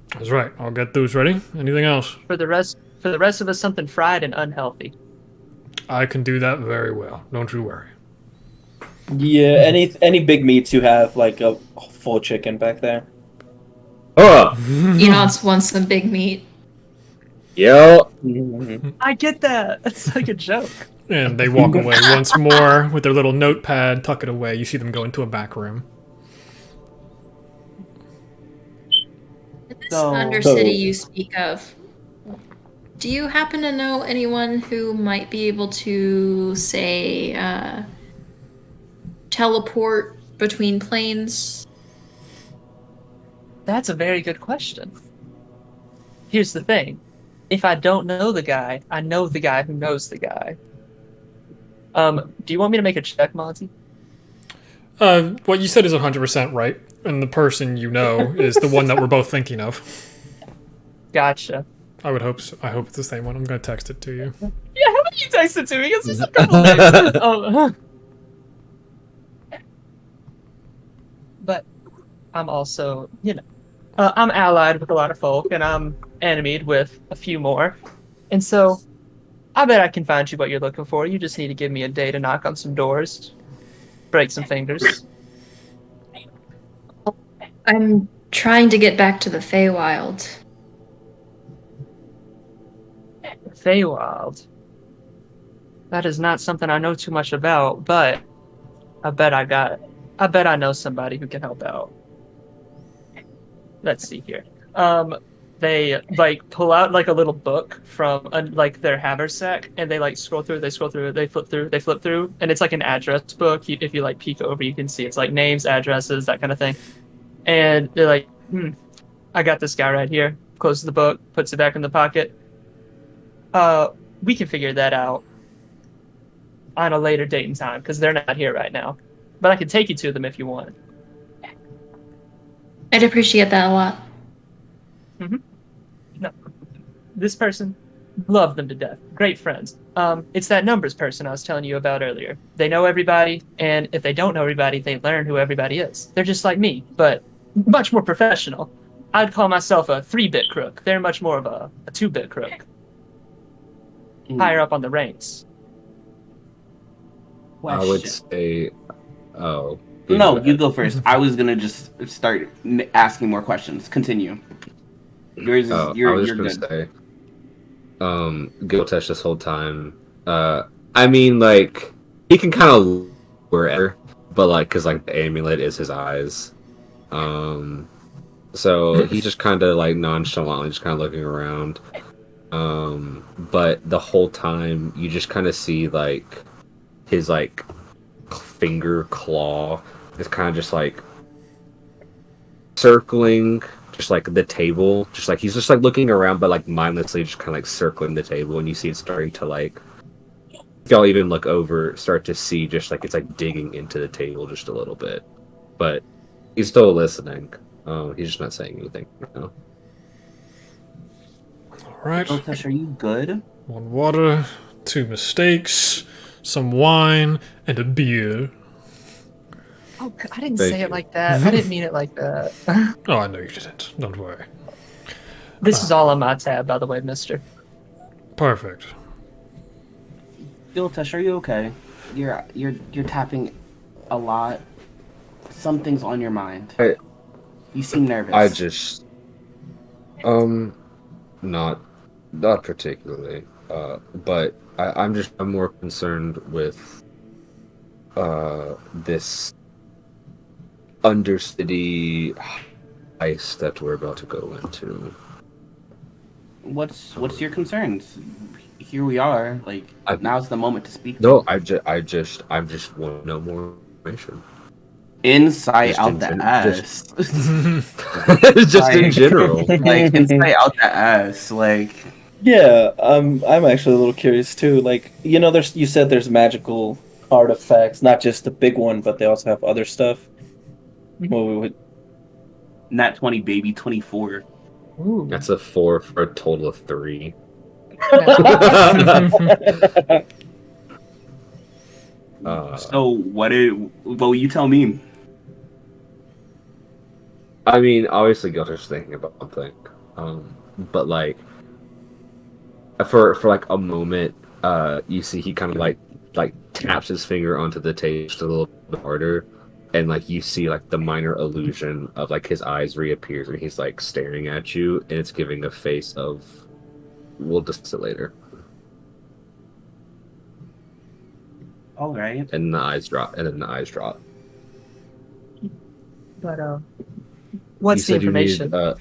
That's right. I'll get those ready. Anything else? For the rest For the rest of us, something fried and unhealthy. I can do that very well. Don't you worry. Yeah, any big meats you have, like a full chicken back there. Oh, You know, it's want some big meat. yo. I get that. It's like a joke. And they walk away once more with their little notepad, tuck it away. You see them go into a back room. In this So- Undercity you speak of, do you happen to know anyone who might be able to, say, teleport between planes? That's a very good question. Here's the thing. If I don't know the guy, I know the guy who knows the guy. Do you want me to make a check, Monty? What you said is 100% right, and the person you know is the one that we're both thinking of. Gotcha. I would hope so. I hope it's the same one. I'm going to text it to you. Yeah, how about you text it to me? It's just a couple names. But I'm also, I'm allied with a lot of folk, and I'm enemied with a few more. And so, I bet I can find you what you're looking for. You just need to give me a day to knock on some doors, break some fingers. I'm trying to get back to the Feywild. Feywild. That is not something I know too much about, but I bet I know somebody who can help out. Let's see here. They pull out like a little book from like their haversack, and they scroll through, they flip through, and it's like an address book. If you peek over, you can see it's like names, addresses, that kind of thing. And they're like, I got this guy right here. Closes the book, puts it back in the pocket. We can figure that out on a later date and time because they're not here right now. But I can take you to them if you want. I'd appreciate that a lot. No, this person, love them to death. Great friends. It's that numbers person I was telling you about earlier. They know everybody, and if they don't know everybody, they learn who everybody is. They're just like me, but much more professional. I'd call myself a 3-bit crook. They're much more of a 2-bit crook. Higher up on the ranks. I would say, oh. No, you go first. I was gonna just start asking more questions. Continue. Yours is I was you're just good. gonna say, Giltesh this whole time. I mean, like, he can kind of wherever, but like, cause like the amulet is his eyes. So he's just kind of like nonchalantly, just kind of looking around. But the whole time, you just kind of see like his like finger claw is kind of just like circling just like the table, just like he's just like looking around but like mindlessly just kind of like circling the table, and you see it starting to like, if y'all even look over, start to see just like it's like digging into the table just a little bit, but he's still listening. He's just not saying anything right now. Alright. Giltesh, are you good? 1 water, 2 mistakes, some wine, and a beer. Oh, I didn't Thank say you. it like that. I didn't mean it like that. Oh, I know you didn't. Don't worry. This is all on my tab, by the way, mister. Perfect. Giltesh, are you okay? You're tapping a lot. Something's on your mind. You seem nervous. I just not particularly, but I'm more concerned with this undercity heist that we're about to go into. What's your concerns? Here we are. Like, now's the moment to speak. No, I just want to know more information. Insight Just out in the gen- ass. Just in general. Like, insight out the ass. Like, Yeah, I'm actually a little curious too. Like, you said there's magical artifacts, not just the big one, but they also have other stuff. Well, we would... Nat 20, baby, 24. Ooh. That's a 4 for a total of 3. So what will you tell me? I mean, obviously, Gilter's thinking about something, but like, for like a moment, you see he kind of like taps his finger onto the table just a little bit harder, and like you see like the minor illusion of like his eyes reappears and he's like staring at you, and it's giving a face of we'll discuss it later. All right. And the eyes drop, and then the eyes drop. But what's the You said information? you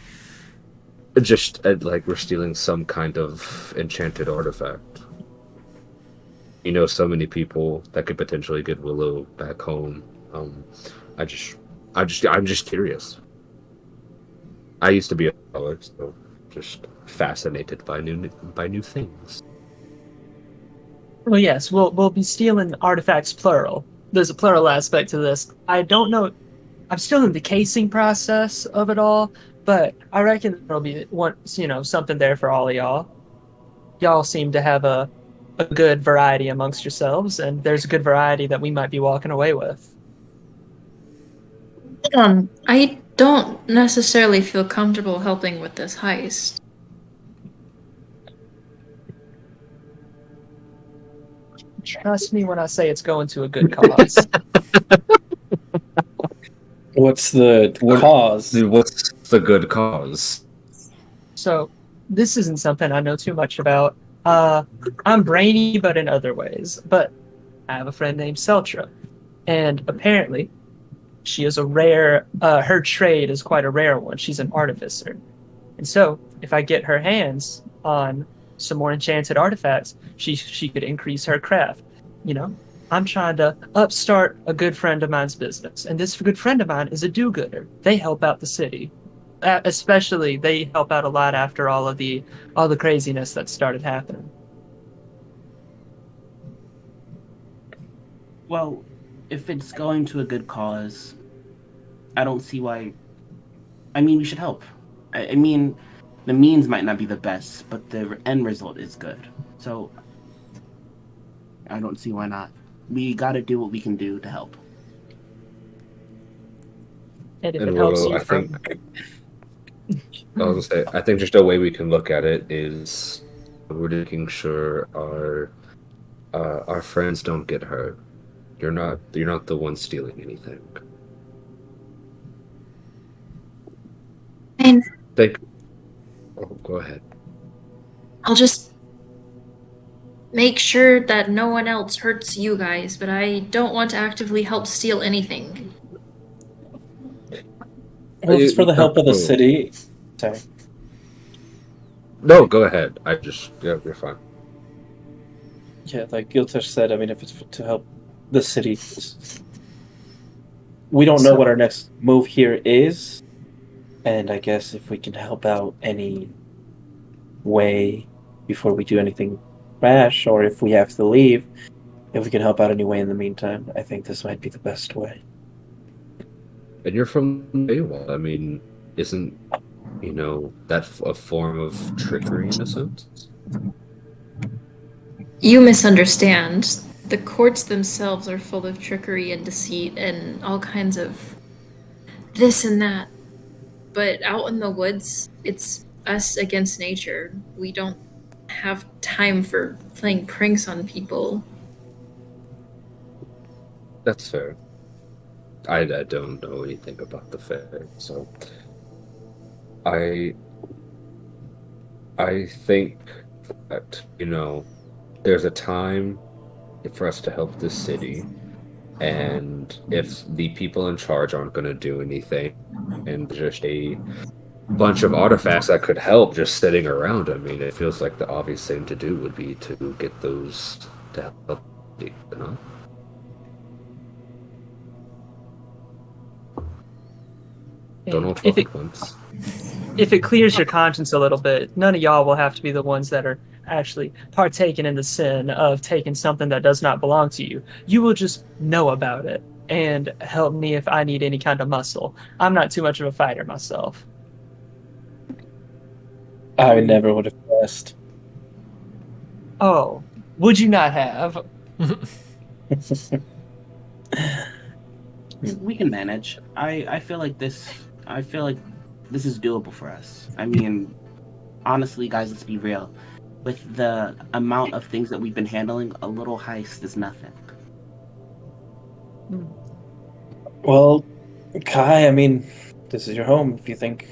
need just like we're stealing some kind of enchanted artifact. You know, so many people that could potentially get Willow back home. I'm just curious. I used to be a scholar, so just fascinated by new things. Well, yes, we'll be stealing artifacts plural. There's a plural aspect to this. I don't know. I'm still in the casing process of it all, but I reckon there'll be something there for all of y'all. Y'all seem to have a good variety amongst yourselves, and there's a good variety that we might be walking away with. I don't necessarily feel comfortable helping with this heist. Trust me when I say it's going to a good cause. What's the cause? Dude, what's the good cause? So, this isn't something I know too much about. I'm brainy, but in other ways. But I have a friend named Seltra, and apparently, she is a rare. Her trade is quite a rare one. She's an artificer, and so if I get her hands on some more enchanted artifacts, she could increase her craft. You know, I'm trying to upstart a good friend of mine's business, and this good friend of mine is a do-gooder. They help out the city. Especially, they help out a lot after all the craziness that started happening. Well, if it's going to a good cause, I don't see why. I mean, we should help. I mean, the means might not be the best, but the end result is good. So, I don't see why not. We gotta do what we can do to help. And if And it helps Willow, you, I was gonna say, I think just a way we can look at it is we're making sure our friends don't get hurt. You're not the one stealing anything. And Go ahead. I'll just make sure that no one else hurts you guys, but I don't want to actively help steal anything. Well, if it's for the help of the city. Sorry. No, go ahead. You're fine. Yeah, like Giltesh said, I mean, if it's to help the city, we don't know what our next move here is, and I guess if we can help out any way before we do anything rash, or if we have to leave, if we can help out any way in the meantime, I think this might be the best way. And you're from Baywall. I mean, isn't that a form of trickery in a sense? You misunderstand. The courts themselves are full of trickery and deceit and all kinds of this and that. But out in the woods, it's us against nature. We don't have time for playing pranks on people. That's fair. I don't know anything about the fair, so I think that there's a time for us to help this city, and if the people in charge aren't going to do anything, and just a bunch of artifacts that could help just sitting around, I mean, it feels like the obvious thing to do would be to get those to help, Don't all talk at once. If it clears your conscience a little bit, none of y'all will have to be the ones that are actually partaking in the sin of taking something that does not belong to you. You will just know about it and help me if I need any kind of muscle. I'm not too much of a fighter myself. I never would have guessed. Oh, would you not have? We can manage. I feel like this is doable for us. I mean, honestly, guys, let's be real. with the amount of things that we've been handling, a little heist is nothing. Well, Kai, I mean, this is your home if you think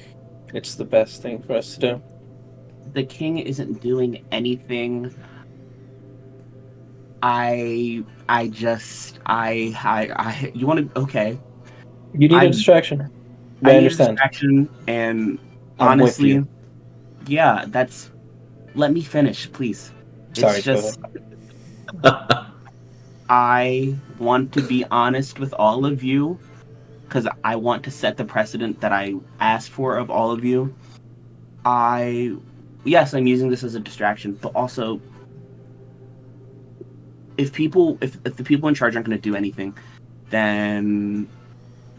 it's the best thing for us to do. The king isn't doing anything. I you want to, okay. You need I- a distraction. I I need a understand. distraction, and I'm with honestly, you. yeah, let me finish, please. Sorry, It's go just, I want to be honest with all of you, because I want to set the precedent that I asked for of all of you. Yes, I'm using this as a distraction, but also, if the people in charge aren't going to do anything, then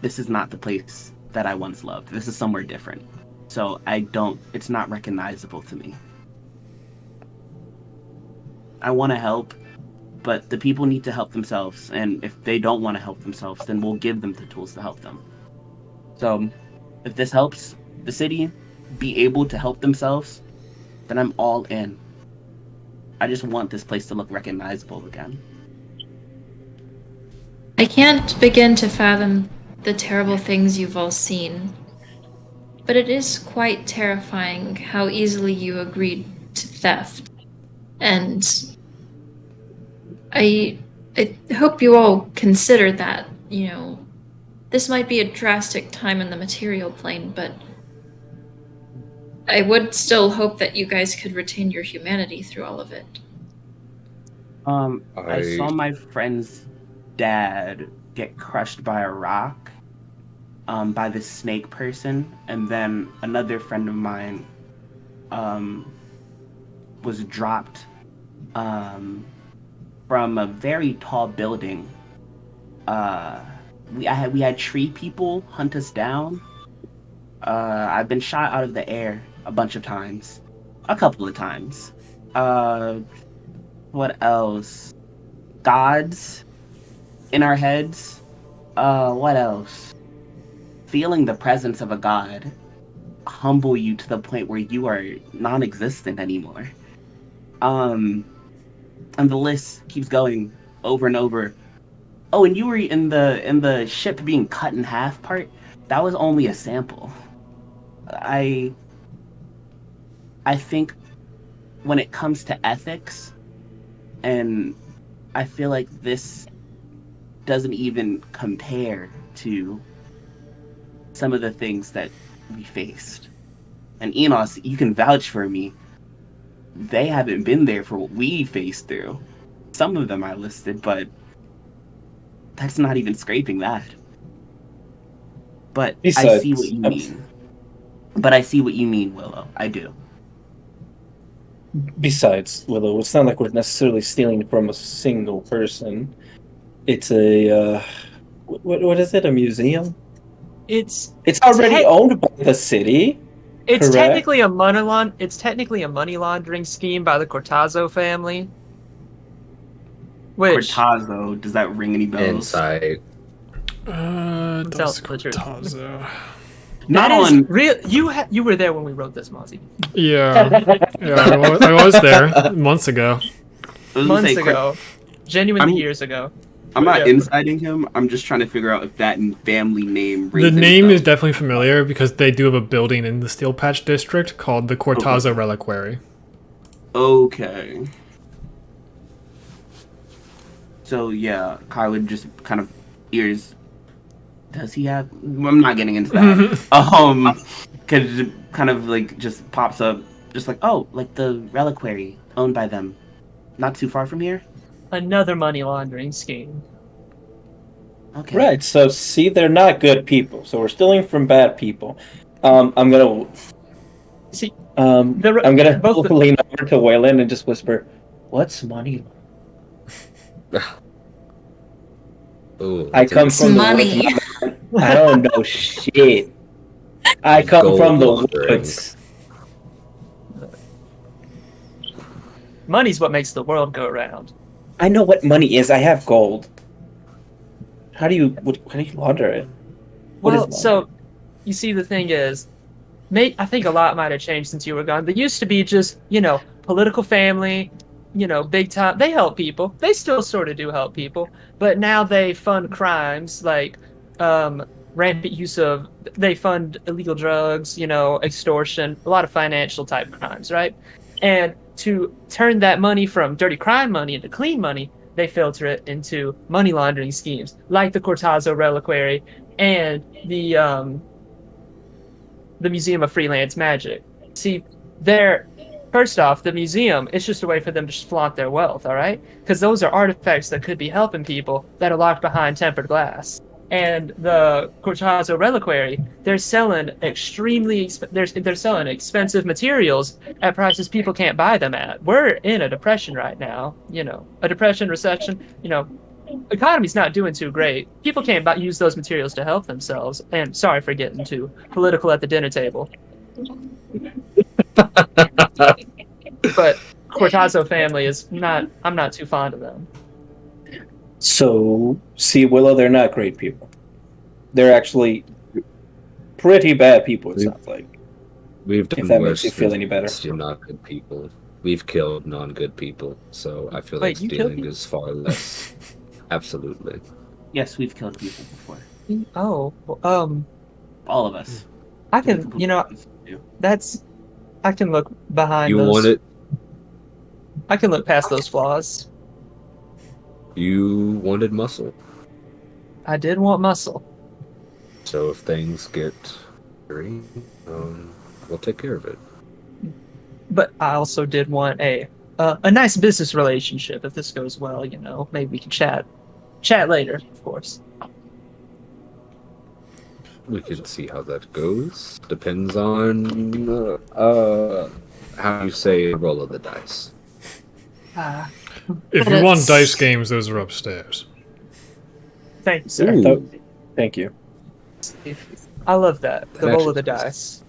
this is not the place that I once loved. This is somewhere different. So it's not recognizable to me. I want to help, but the people need to help themselves. And if they don't want to help themselves, then we'll give them the tools to help them. So if this helps the city be able to help themselves, then I'm all in. I just want this place to look recognizable again. I can't begin to fathom the terrible things you've all seen, but it is quite terrifying how easily you agreed to theft. And I hope you all consider that, this might be a drastic time in the material plane, but I would still hope that you guys could retain your humanity through all of it. I saw my friend's dad get crushed by a rock, by this snake person, and then another friend of mine, was dropped, from a very tall building. We had tree people hunt us down. I've been shot out of the air a bunch of times, a couple of times. What else? Gods in our heads. What else? Feeling the presence of a god humble you to the point where you are non-existent anymore. And the list keeps going over and over. Oh, and you were in the ship being cut in half part. That was only a sample. I think when it comes to ethics, and I feel like this doesn't even compare to some of the things that we faced. And Enos, you can vouch for me. They haven't been there for what we faced through. Some of them I listed, but that's not even scraping that. But I see what you mean. But I see what you mean, Willow. I do. Besides, Willow, it's not like we're necessarily stealing from a single person. It's a what is it? A museum? It's already owned by the city. It's correct? technically a money laundering scheme by the Cortazzo family. Which Cortazzo, does that ring any bells? Insight. Dos tell the truth. Cortazzo. Not that is on. real. You were there when we wrote this, Mozzie. Yeah, I was there months ago. Months ago, genuinely years ago. I'm not Yeah. inciting him. I'm just trying to figure out if that family name rings The any name bells. is definitely familiar because they do have a building in the Steel Patch district called the Cortazzo Reliquary. Okay. So yeah, Kai would just kind of ears. Does he have? I'm not getting into that. Cause it kind of like just pops up, just like, oh, like the reliquary owned by them, not too far from here. Another money laundering scheme. Okay. Right. So see, they're not good people. So we're stealing from bad people. I'm gonna. See, I'm gonna lean over to Waylon and just whisper, "What's money?" Ooh, I come from money. the woods. I don't know shit. I come Gold from the laundering. woods. Money's what makes the world go round. I know what money is. I have gold. How do you launder it? What Well, is so you see, the thing is, I think a lot might have changed since you were gone. There used to be just, political family, big time. They help people. They still sort of do help people, but now they fund crimes like rampant use of. They fund illegal drugs, extortion, a lot of financial type crimes, right? And to turn that money from dirty crime money into clean money, they filter it into money laundering schemes like the Cortazzo Reliquary and the Museum of Freelance Magic. See, first off, the museum, it's just a way for them to just flaunt their wealth, all right? Because those are artifacts that could be helping people that are locked behind tempered glass. And the Cortazzo Reliquary, they're selling they're selling expensive materials at prices people can't buy them at. We're in a depression right now, a depression, recession, economy's not doing too great. People can't use those materials to help themselves. And sorry for getting too political at the dinner table. But Cortazzo family I'm not too fond of them. So, see, Willow, they're not great people. They're actually pretty bad people, it sounds like. We've done If that worse. makes you feel any better. Still not good people. We've killed non-good people, so I feel like Wait, you killed stealing is far less. Absolutely. Yes, we've killed people before. Oh, All of us. I can, I can look behind You those. want it? I can look past those flaws. You wanted muscle. I did want muscle. So if things get hairy, we'll take care of it. But I also did want a nice business relationship. If this goes well, maybe we can chat later, of course. We can see how that goes. Depends on how you say roll of the dice. If you want dice games, those are upstairs. Thank you, sir. Ooh. Thank you. I love that. The That roll of the actually- dice.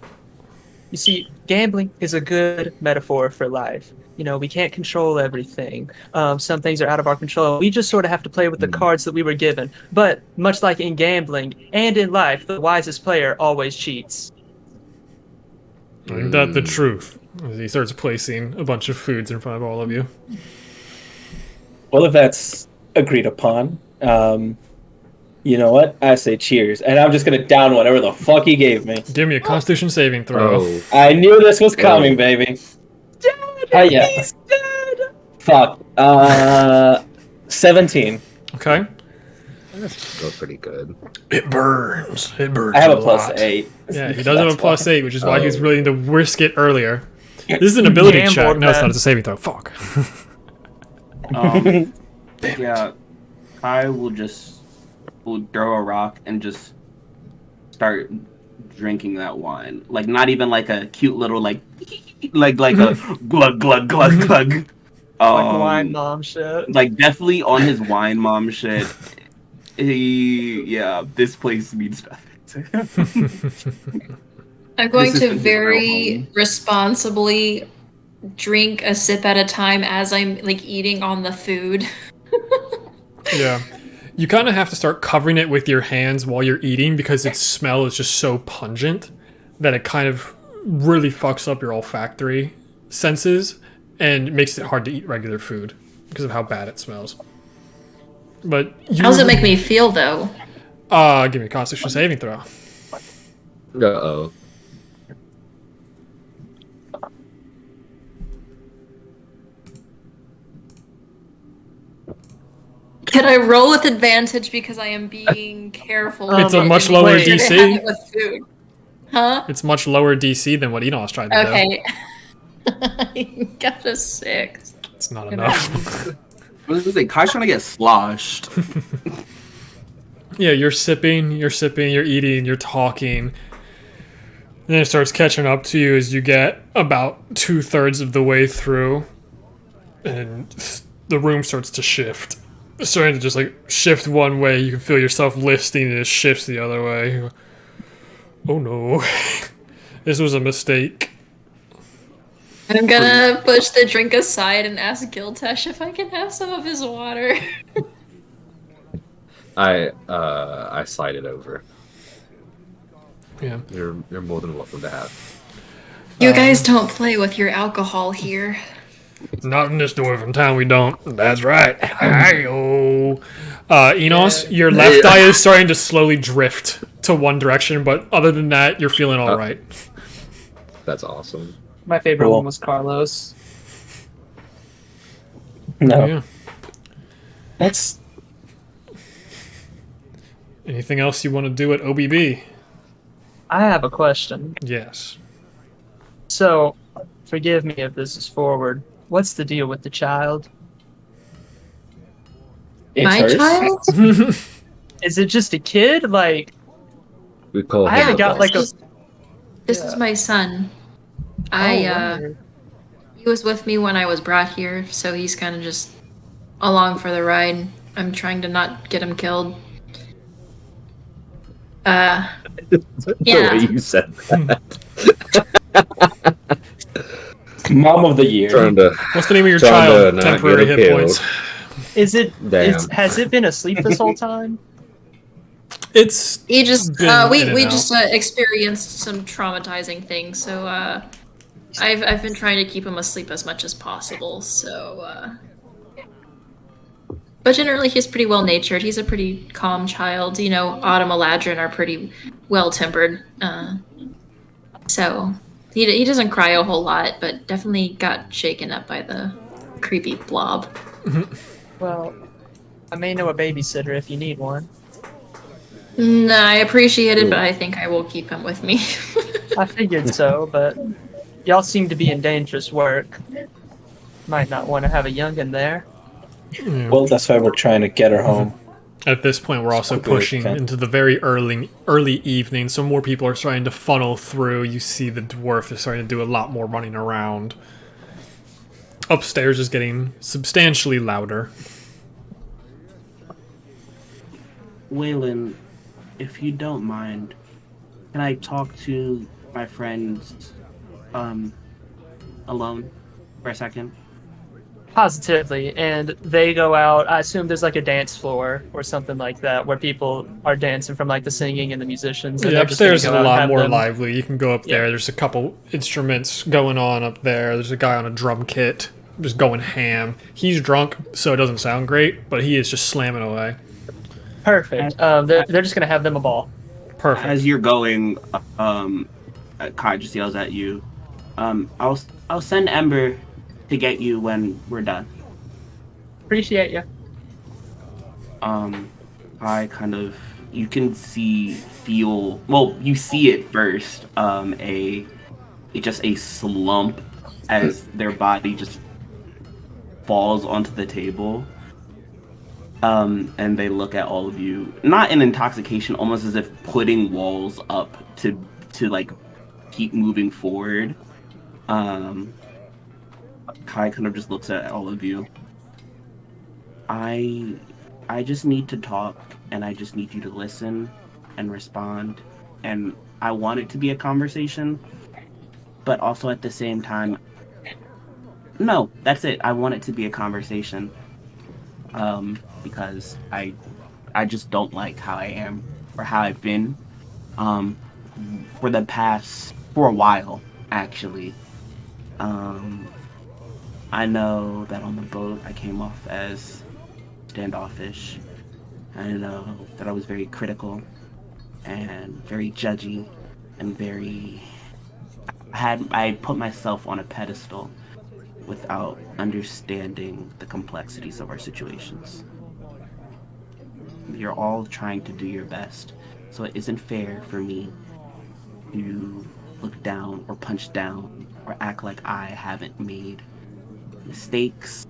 You see, gambling is a good metaphor for life. We can't control everything. Some things are out of our control. We just sort of have to play with the cards that we were given. But much like in gambling and in life, the wisest player always cheats. Ain't that the truth? As he starts placing a bunch of foods in front of all of you. Well, if that's agreed upon, you know what? I say cheers. And I'm just going to down whatever the fuck he gave me. Give me a Constitution saving throw. Oh, I knew this was coming, baby. Yeah. He's dead! Fuck. 17. Okay. that's go pretty good. It burns. It burns. I have a lot. +8. Yeah, he does have a That's why. +8, which is why he's Oh. willing to risk it earlier. This is an ability Gambled, check. No, it's man. not. It's a saving throw. Fuck. Yeah, Kai will throw a rock and just start drinking that wine. Like, not even like a cute little like a glug glug glug glug. Like wine mom shit. Like, definitely on his wine mom shit. This place means nothing. I'm going This is to the very home. responsibly drink a sip at a time as I'm like eating on the food. Yeah. You kind of have to start covering it with your hands while you're eating because its smell is just so pungent that it kind of really fucks up your olfactory senses and makes it hard to eat regular food because of how bad it smells. But How does it make me feel though? Give me a Constitution saving throw. Uh-oh. Can I roll with advantage because I am being careful? It's a about much making lower sure to DC. have it with food. Huh? It's much lower DC than what Enos tried to do. Okay. I got a 6. It's not enough. What does it say? Kai's trying to get sloshed. Yeah, you're sipping, you're eating, you're talking. And then it starts catching up to you as you get about 2/3 of the way through. And the room starts to shift. It's starting to just like shift one way. You can feel yourself listing and it shifts the other way. Oh no. This was a mistake. I'm gonna push the drink aside and ask Giltesh if I can have some of his water. I slide it over. Yeah. You're more than welcome to have. You guys don't play with your alcohol here. Not in this dwarven town, we don't. That's right. Hi-yo. Enos, your left eye is starting to slowly drift to one direction, but other than that, you're feeling all right. That's awesome. My favorite Cool. one was Carlos. No, Yeah. that's Anything else you want to do at OBB? I have a question. Yes. So, forgive me if this is forward. What's the deal with the child? it's My hers. child? Is it just a kid? Like, We call I him haven't the got like a. boss. This Yeah. is my son. Word. He was with me when I was brought here, so he's kind of just along for the ride. I'm trying to not get him killed. The Yeah. way you said that. Mom of the year. Trying to. What's the name of your Trying to child? not Temporary get hit him points. Is it? Damn. Has it been asleep this whole time? It's He just been in we and just out. experienced some traumatizing things, so I've been trying to keep him asleep as much as possible. So, but generally he's pretty well natured. He's a pretty calm child. You know, Autumn and Eladrin are pretty well tempered. So he doesn't cry a whole lot, but definitely got shaken up by the creepy blob. Well, I may know a babysitter if you need one. No, I appreciate it, but I think I will keep him with me. I figured so, but y'all seem to be in dangerous work. Might not want to have a youngin' there. Well, that's why we're trying to get her home. At this point, we're also Quickly as pushing we can. into the very early evening, so more people are starting to funnel through. You see the dwarf is starting to do a lot more running around. Upstairs is getting substantially louder. Waylon, if you don't mind, can I talk to my friends alone for a second? Positively, and they go out. I assume there's like a dance floor or something like that where people are dancing from like the singing and the musicians. And Yeah, they're just gonna upstairs is go a out and lot have more them- lively. You can go up Yeah. there. There's a couple instruments going on up there. There's a guy on a drum kit just going ham. He's drunk, so it doesn't sound great, but he is just slamming away. Perfect. They're just gonna have them a ball. Perfect. As you're going, Kai just yells at you. I'll send Ember to get you when we're done. Appreciate you. I kind of you can feel well, you see it first, just a slump as their body just falls onto the table. And they look at all of you, not in intoxication, almost as if putting walls up to like keep moving forward. Kai kind of just looks at all of you. I just need to talk, and I just need you to listen and respond. And I want it to be a conversation, but also at the same time, no, that's it. I want it to be a conversation. Because I just don't like how I am or how I've been for a while actually. I know that on the boat I came off as standoffish. I know that I was very critical and very judgy and I put myself on a pedestal without understanding the complexities of our situations. You're all trying to do your best, so it isn't fair for me to look down or punch down or act like I haven't made mistakes.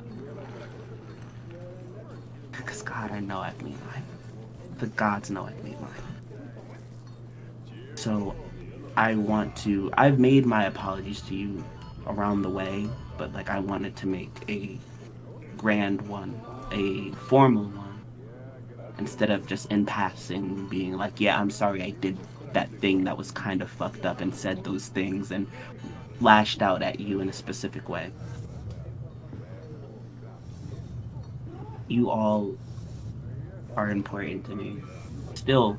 Because God, I know I've made mine. The gods know I've made mine. So I've made my apologies to you around the way, but like I wanted to make a grand one, a formal one, instead of just in passing being like, yeah, I'm sorry I did that thing that was kind of fucked up and said those things and lashed out at you in a specific way. You all are important to me, still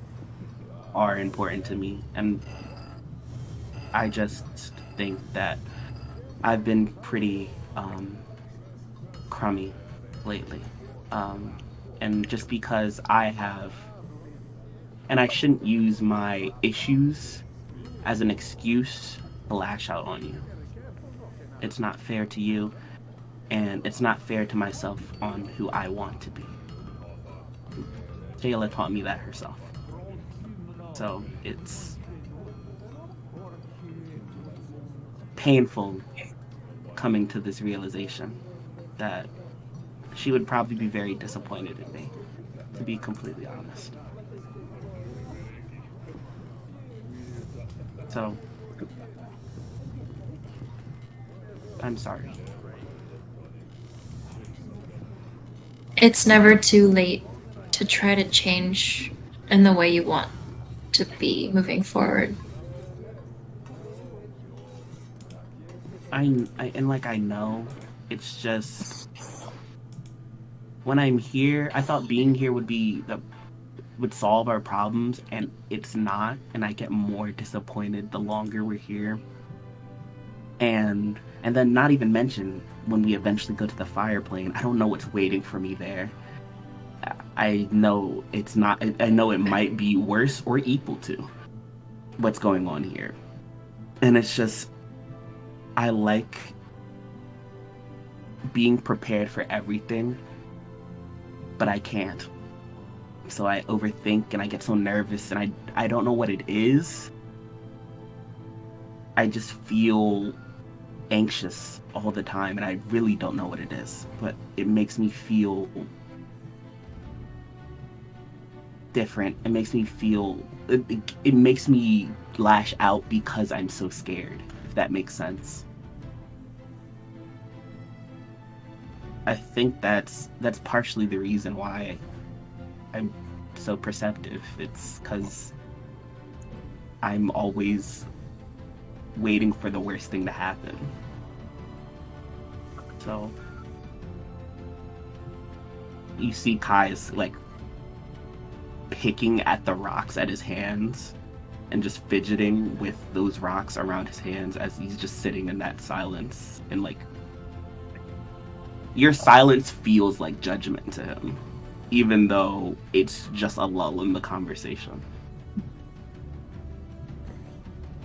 are important to me, and I just think that I've been pretty crummy lately. And just because and I shouldn't use my issues as an excuse to lash out on you. It's not fair to you, and it's not fair to myself on who I want to be. Taylor taught me that herself. So it's painful coming to this realization that she would probably be very disappointed in me, to be completely honest. So, I'm sorry. It's never too late to try to change in the way you want to be moving forward. I know, it's just when I'm here, I thought being here would solve our problems, and it's not, and I get more disappointed the longer we're here. And then not even mention when we eventually go to the fire plane, I don't know what's waiting for me there. I know it's not. I know it might be worse or equal to what's going on here, and it's just I like being prepared for everything, but I can't. So I overthink and I get so nervous, and I don't know what it is. I just feel anxious all the time, and I really don't know what it is, but it makes me feel different. It makes me feel it makes me lash out because I'm so scared, if that makes sense. I think that's partially the reason why I'm so perceptive. It's because I'm always waiting for the worst thing to happen. So you see Kai's like picking at the rocks at his hands and just fidgeting with those rocks around his hands as he's just sitting in that silence, and like your silence feels like judgment to him, even though it's just a lull in the conversation.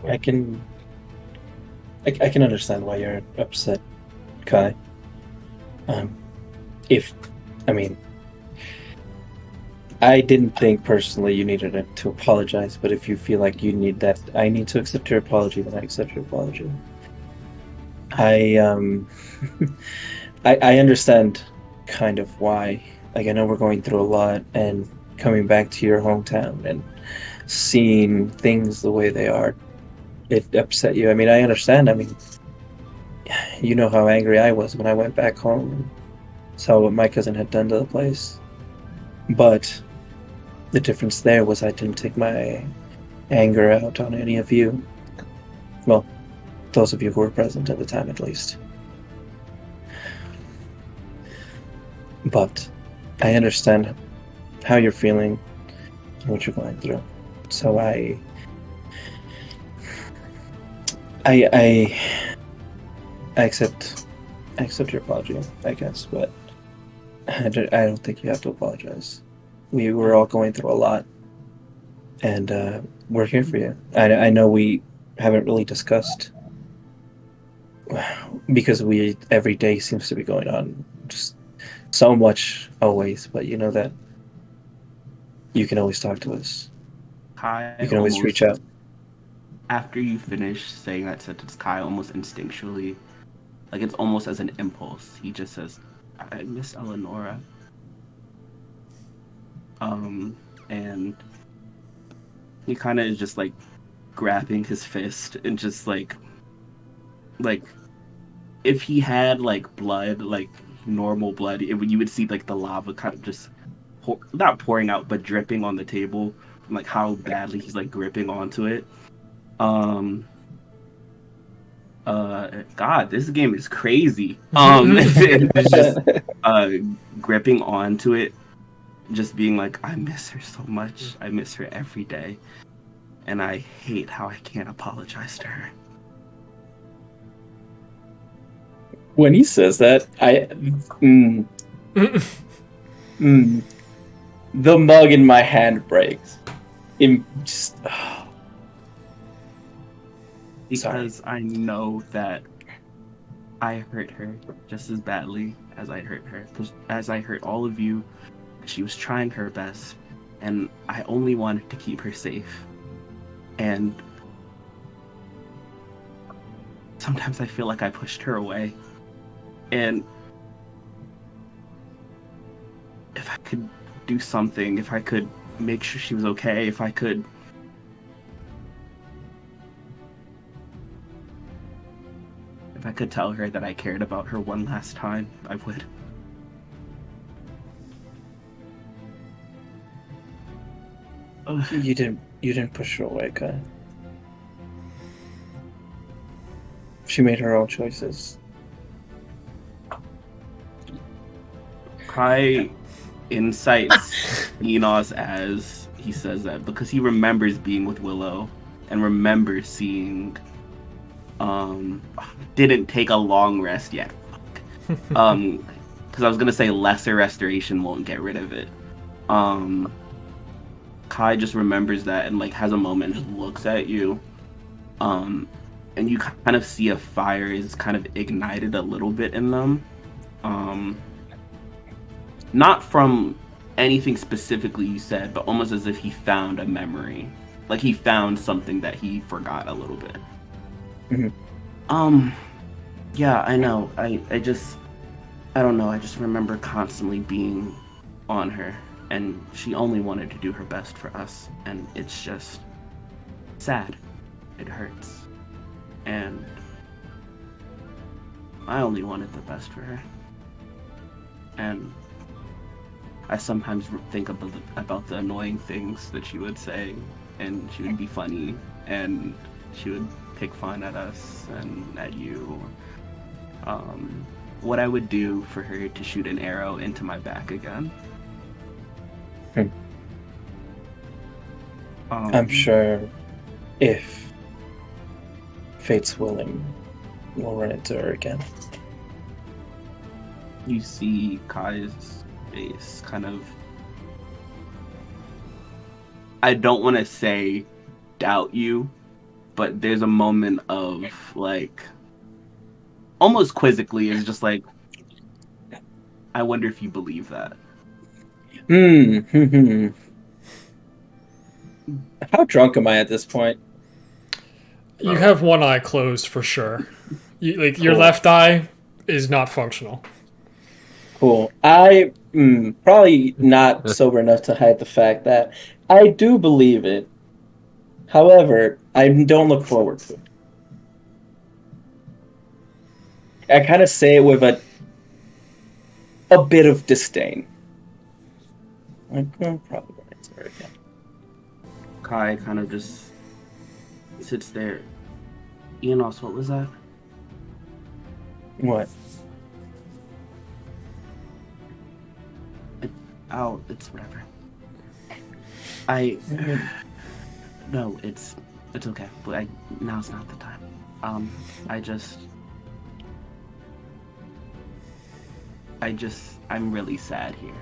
I can understand why you're upset, Kai. I didn't think personally you needed to apologize, but if you feel like you need that, I need to accept your apology, then I accept your apology. I understand kind of why. Like, I know we're going through a lot, and coming back to your hometown and seeing things the way they are, it upset you. I mean, I understand. I mean, you know how angry I was when I went back home and saw what my cousin had done to the place. But the difference there was I didn't take my anger out on any of you. Well, those of you who were present at the time, at least. But I understand how you're feeling and what you're going through. So I accept your apology, I guess, but I don't think you have to apologize. We were all going through a lot, and we're here for you. I know we haven't really discussed, because every day seems to be going on just so much always, but you know that you can always talk to us. Kai, You can always reach out. After you finish saying that sentence, Kai almost instinctually, like it's almost as an impulse, he just says, I miss Eleonora. And he kind of is just like grabbing his fist and just like if he had like blood, like normal blood, you would see like the lava kind of just not pouring out, but dripping on the table from like how badly he's like gripping onto it. God, this game is crazy. It's just gripping onto it, just being like, I miss her so much. I miss her every day, and I hate how I can't apologize to her. When he says that, the mug in my hand breaks. Because I know that I hurt her just as badly as I hurt her. As I hurt all of you, she was trying her best, and I only wanted to keep her safe. And sometimes I feel like I pushed her away. And if I could do something, if I could make sure she was okay, if I could tell her that I cared about her one last time, I would. You didn't push her away, Kai. She made her own choices. Kai incites Enos as he says that because he remembers being with Willow and remembers seeing didn't take a long rest yet. Because I was gonna say lesser restoration won't get rid of it. Kai just remembers that and like has a moment and just looks at you. And you kind of see a fire is kind of ignited a little bit in them. Not from anything specifically you said, but almost as if he found a memory. Like he found something that he forgot a little bit. Mm-hmm. Yeah, I know. I don't know. I just remember constantly being on her, and she only wanted to do her best for us, and it's just sad. It hurts. And I only wanted the best for her. And I sometimes think about the annoying things that she would say, and she would be funny, and she would pick fun at us and at you. What I would do for her to shoot an arrow into my back again. I'm sure if fate's willing, we'll run into her again. You see Kai's face kind of, I don't want to say doubt you, but there's a moment of like almost quizzically is just like, I wonder if you believe that. How drunk am I at this point? You have one eye closed for sure. Your Cool. left eye is not functional. Cool. I probably not sober enough to hide the fact that I do believe it. However, I don't look forward to it. I kind of say it with a bit of disdain. Like, well, probably run into her again. Kai kind of just sits there. Enos, what was that? What? It's whatever. No, it's okay. But now's not the time. I'm really sad here.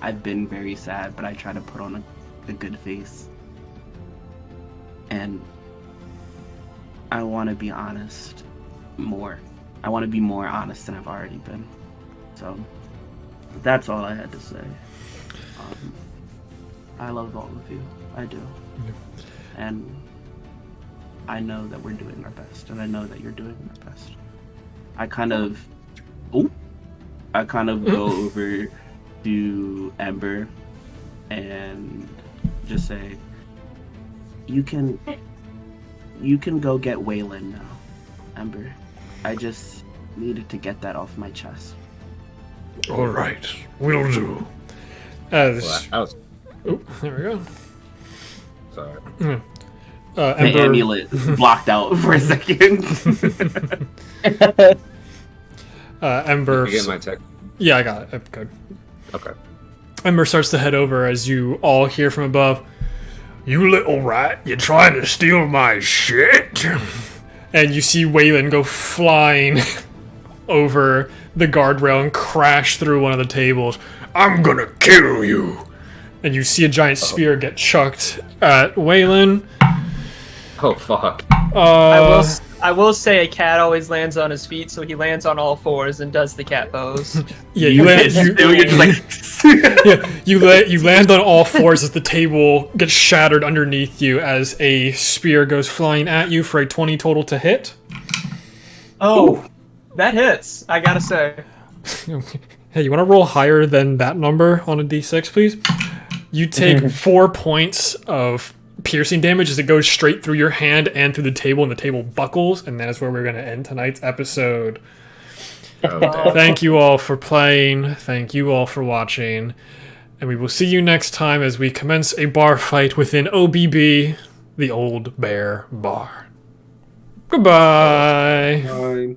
I've been very sad, but I try to put on a good face. And I want to be honest more. I want to be more honest than I've already been. So that's all I had to say. I love all of you. I do. And I know that we're doing our best, and I know that you're doing your best. I kind of go over to Ember and just say, you can go get Waylon now, Ember. I just needed to get that off my chest. All right, will do. As Well, there we go. sorry. The Ember, amulet blocked out for a second. Ember. You get my tech? Yeah, I got it. Good. Okay. Ember starts to head over as you all hear from above. You little rat! You trying to steal my shit? And you see Waylon go flying over the guardrail and crash through one of the tables. I'm gonna kill you! And you see a giant spear get chucked at Waylon. Oh fuck! I will say a cat always lands on his feet, so he lands on all fours and does the cat pose. Yeah, you land. You're just like. Yeah, you land on all fours as the table gets shattered underneath you as a spear goes flying at you for a 20 total to hit. Oh, that hits. I gotta say. Hey, you want to roll higher than that number on a d6, please? You take 4 points of piercing damage as it goes straight through your hand and through the table, and the table buckles, and that is where we're going to end tonight's episode. Thank you all for playing. Thank you all for watching. And we will see you next time as we commence a bar fight within OBB, the Old Bear Bar. Goodbye. Bye.